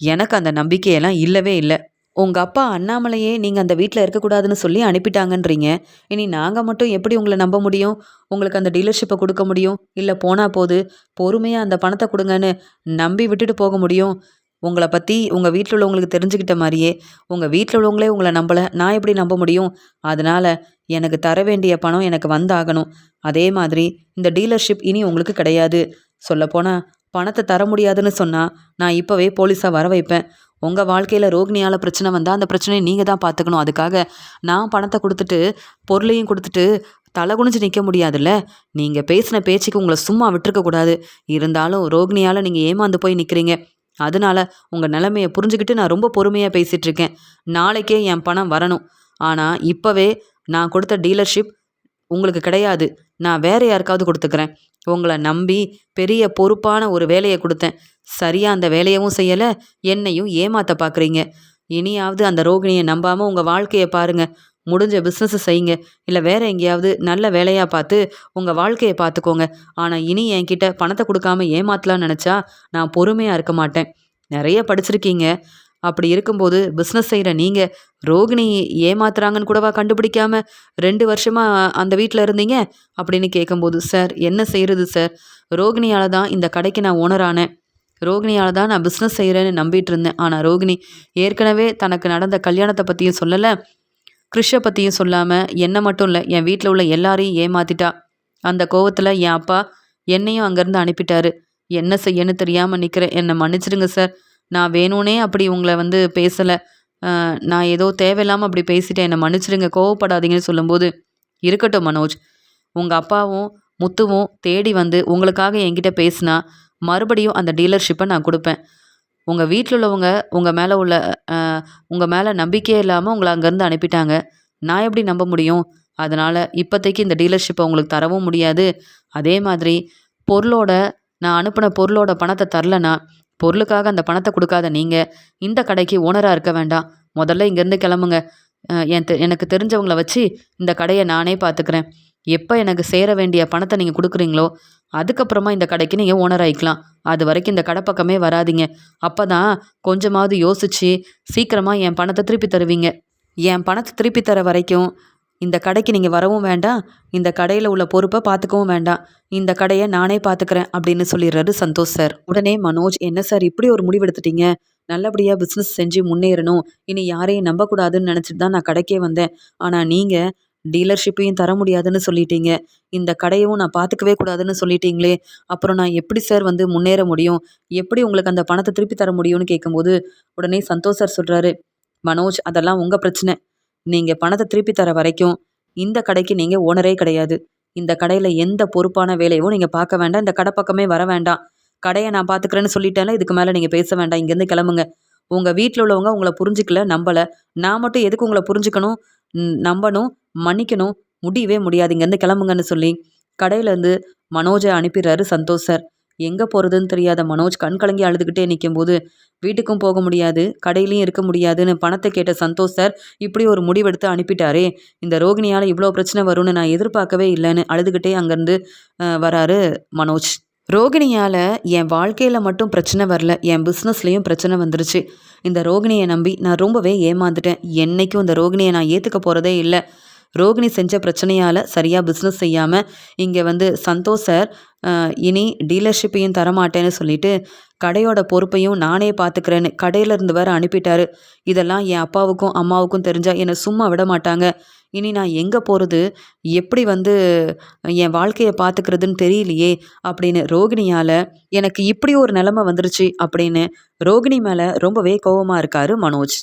A: எனக்கு அந்த நம்பிக்கையெல்லாம் இல்லவே இல்ல. உங்க அப்பா அண்ணாமலையே நீங்க அந்த வீட்ல இருக்கக்கூடாதுன்னு சொல்லி அனுப்பிட்டாங்கன்றீங்க. இனி நாங்க மட்டும் எப்படி உங்கள நம்ப முடியும்? உங்களுக்கு அந்த டீலர்ஷிப்ப குடுக்க முடியும்? இல்ல போனா போது, பொறுமையா அந்த பணத்த குடுங்கன்னு நம்பி விட்டுட்டு போக முடியும்? உங்கள பத்தி உங்க வீட்ல உள்ளவங்களுக்கு தெரிஞ்சுக்கிட்ட மாரியே, உங்க வீட்ல உள்ளவங்களே உங்கள நம்பல. நான் எப்படி நம்ப முடியும்? அதனால எனக்கு தர வேண்டிய பணம் எனக்கு வந்தாகணும். அதே மாதிரி இந்த டீலர்ஷிப் இனி உங்களுக்கு கிடையாது. சொல்லப்போனா பணத்த தர முடியாதுன்னு சொன்னா, நான் இப்பவே போலீஸ வர வைப்பேன். உங்க வாழ்க்கையில ரோகிணியால பிரச்சனை வந்தா, அந்த பிரச்சனைய நீங்க தான் பார்த்துக்கணும். அதுக்காக நான் பணத்த குடுத்துட்டு, பொருளையும் குடுத்துட்டு தல குனிஞ்சு நிக்க முடியாதுல்ல. நீங்க பேசின பேச்சுக்கு உங்கள சும்மா விட்டுருக்க கூடாது. இருந்தாலும் ரோகிணியால நீங்க ஏமாந்து போய் நிக்கிறீங்க. அதனால உங்க நிலைமைய புரிஞ்சுகிட்டு நான் ரொம்ப பொறுமையா பேசிட்டு இருக்கேன். நாளைக்கே என் பணம் வரணும். ஆனா இப்பவே நான் கொடுத்த டீலர்ஷிப் உங்களுக்கு கிடையாது. நான் வேற யாருக்காவது குடுத்துக்கிறேன். உங்கள நம்பி பெரிய பொறுப்பான ஒரு வேலைய குடுத்தேன். சரியா அந்த வேலையவும் செய்யல, என்னையும் ஏமாத்த பார்க்குறீங்க. இனியாவது அந்த ரோகிணிய நம்பாம உங்க வாழ்க்கைய பாருங்க. முடிஞ்ச பிசினஸ செய்யுங்க. இல்ல வேற எங்கேயாவது நல்ல வேலையா பார்த்து உங்க வாழ்க்கைய பார்த்துக்கோங்க. ஆனா இனி என்கிட்ட பணத்த குடுக்காம ஏமாத்தலாம்னு நெனச்சா, நான் பொறுமையா இருக்க மாட்டேன். நெறைய படிச்சிருக்கீங்க. அப்படி இருக்கும்போது பிசினஸ் செய்ற நீங்க, ரோகிணி ஏமாத்துறாங்கன்னு கூடவா கண்டுபிடிக்காம 2 வருஷமா அந்த வீட்ல இருந்தீங்க? அப்படின்னு கேட்கும்போது, சார் என்ன செய்றது சார்? ரோகிணியால தான் இந்த கடைக்கு நான் ஓனர் ஆனேன். ரோகிணியால தான் நான் பிசினஸ் செய்றேன்னு நம்பிட்டு இருந்தேன். ஆனா ரோகிணி ஏற்கனவே தனக்கு நடந்த கல்யாணத்த பத்தியும் சொல்லல, கிருஷ பத்தியும் சொல்லாம, என்ன மட்டும் இல்ல, என் வீட்ல உள்ள எல்லாரையும் ஏமாத்திட்டா. அந்த கோவத்துல என் அப்பா என்னையும் அங்கருந்து அனுப்பிட்டாரு. என்ன செய்யன்னு தெரியாம நிக்கிறேன். என்ன மன்னிச்சிடுங்க சார். நான் வேணும்னே அப்படி உங்கள வந்து பேசல. நான் ஏதோ தேவையில்லாம அப்படி பேசிட்டேன். என்ன மன்னிச்சிடுங்க. கோவப்படாதீங்கன்னு சொல்லும்போது, இருக்கட்டும் மனோஜ். உங்க அப்பாவும் முத்துவும் தேடி வந்து உங்களுக்காக என்கிட்ட பேசினா மறுபடியும் அந்த டீலர்ஷிப்பை நான் கொடுப்பேன். உங்கள் வீட்டில் உள்ளவங்க உங்கள் மேலே நம்பிக்கையே இல்லாமல் உங்களை அங்கேருந்து அனுப்பிட்டாங்க. நான் எப்படி நம்ப முடியும்? அதனால் இப்போதைக்கு இந்த டீலர்ஷிப்பை உங்களுக்கு தரவும் முடியாது. அதே மாதிரி பொருளோட நான் அனுப்பின பொருளோட பணத்தை தரலனா பொருளுக்காக அந்த பணத்தை கொடுக்காத நீங்கள் இந்த கடைக்கு ஓனராக இருக்க வேண்டாம். முதல்ல இங்கேருந்து கிளம்புங்க. எனக்கு தெரிஞ்சவங்கள வச்சு இந்த கடையை நானே பார்த்துக்கிறேன். எப்போ எனக்கு சேர வேண்டிய பணத்தை நீங்கள் கொடுக்குறீங்களோ அதுக்கப்புறமா இந்த கடைக்கு நீங்கள் ஓனர் ஆகிக்கலாம். அது வரைக்கும் இந்த கடை பக்கமே வராதீங்க. அப்போ தான் கொஞ்சமாவது யோசித்து சீக்கிரமாக என் பணத்தை திருப்பி தருவீங்க. என் பணத்தை திருப்பி தர வரைக்கும் இந்த கடைக்கு நீங்கள் வரவும் வேண்டாம், இந்த கடையில் உள்ள பொறுப்பை பார்த்துக்கவும் வேண்டாம். இந்த கடையை நானே பார்த்துக்கிறேன் அப்படின்னு சொல்லிடுறாரு சந்தோஷ் சார். உடனே மனோஜ், என்ன சார் இப்படி ஒரு முடிவெடுத்துட்டீங்க? நல்லபடியாக பிஸ்னஸ் செஞ்சு முன்னேறணும், இனி யாரையும் நம்பக்கூடாதுன்னு நினச்சிட்டு தான் நான் கடைக்கே வந்தேன். ஆனால் நீங்கள் டீலர்ஷிப்பையும் தர முடியாதுன்னு சொல்லிட்டீங்க, இந்த கடையவும் நான் பார்த்துக்கவே கூடாதுன்னு சொல்லிட்டீங்களே, அப்புறம் நான் எப்படி சார் வந்து முன்னேற முடியும்? எப்படி உங்களுக்கு அந்த பணத்தை திருப்பி தர முடியும்னு கேட்கும்போது உடனே சந்தோஷ் சார் சொல்கிறாரு, மனோஜ் அதெல்லாம் உங்கள் பிரச்சனை. நீங்கள் பணத்தை திருப்பி தர வரைக்கும் இந்த கடைக்கு நீங்கள் ஓனரே கிடையாது. இந்த கடையில் எந்த பொறுப்பான வேலையவும் நீங்கள் பார்க்க வேண்டாம். இந்த கடை பக்கமே வர வேண்டாம். கடையை நான் பார்த்துக்கிறேன்னு சொல்லிட்டேன்ல, இதுக்கு மேலே நீங்கள் பேச வேண்டாம். இங்கேருந்து கிளம்புங்க. உங்கள் வீட்டில் உள்ளவங்க உங்களை புரிஞ்சிக்கல, நம்பலை. நான் மட்டும் எதுக்கு உங்களை புரிஞ்சுக்கணும், நம்பணும், மன்னிக்கணும்? முடியவே முடியாது. இங்கேருந்து கிளம்புங்கன்னு சொல்லி கடையிலேருந்து மனோஜை அனுப்பிடுறாரு சந்தோஷ் சார். எங்கே போகிறதுன்னு தெரியாத மனோஜ் கண் கலங்கி அழுதுகிட்டே நிற்கும்போது வீட்டுக்கும் போக முடியாது, கடையிலையும் இருக்க முடியாதுன்னு பணத்தை கேட்ட சந்தோஷ் சார் இப்படி ஒரு முடிவெடுத்து அனுப்பிட்டாரே, இந்த ரோகிணியால் இவ்வளோ பிரச்சனை வரும்னு நான் எதிர்பார்க்கவே இல்லைன்னு அழுதுகிட்டே அங்கேருந்து வராரு மனோஜ். ரோகிணியால் என் வாழ்க்கையில் மட்டும் பிரச்சனை வரல, என் பிஸ்னஸ்லேயும் பிரச்சனை வந்துருச்சு. இந்த ரோகிணியை நம்பி நான் ரொம்பவே ஏமாந்துட்டேன். என்றைக்கும் இந்த ரோகிணியை நான் ஏற்றுக்க போகிறதே இல்லை. ரோகிணி செஞ்ச பிரச்சனையால் சரியாக பிஸ்னஸ் செய்யாமல் இங்கே வந்து சந்தோஷ் சார் இனி டீலர்ஷிப்பையும் தரமாட்டேன்னு சொல்லிட்டு கடையோட பொறுப்பையும் நானே பார்த்துக்கிறேன்னு கடையிலேருந்து வேற அனுப்பிட்டாரு. இதெல்லாம் என் அப்பாவுக்கும் அம்மாவுக்கும் தெரிஞ்சால் என்னை சும்மா விட மாட்டாங்க. இனி நான் எங்கே போகிறது, எப்படி வந்து என் வாழ்க்கையை பார்த்துக்கிறதுன்னு தெரியலையே அப்படின்னு ரோகிணியால் எனக்கு இப்படி ஒரு நிலைமை வந்துருச்சு அப்படின்னு ரோகிணி மேலே ரொம்பவே கோவமாக இருக்காரு மனோஜ்.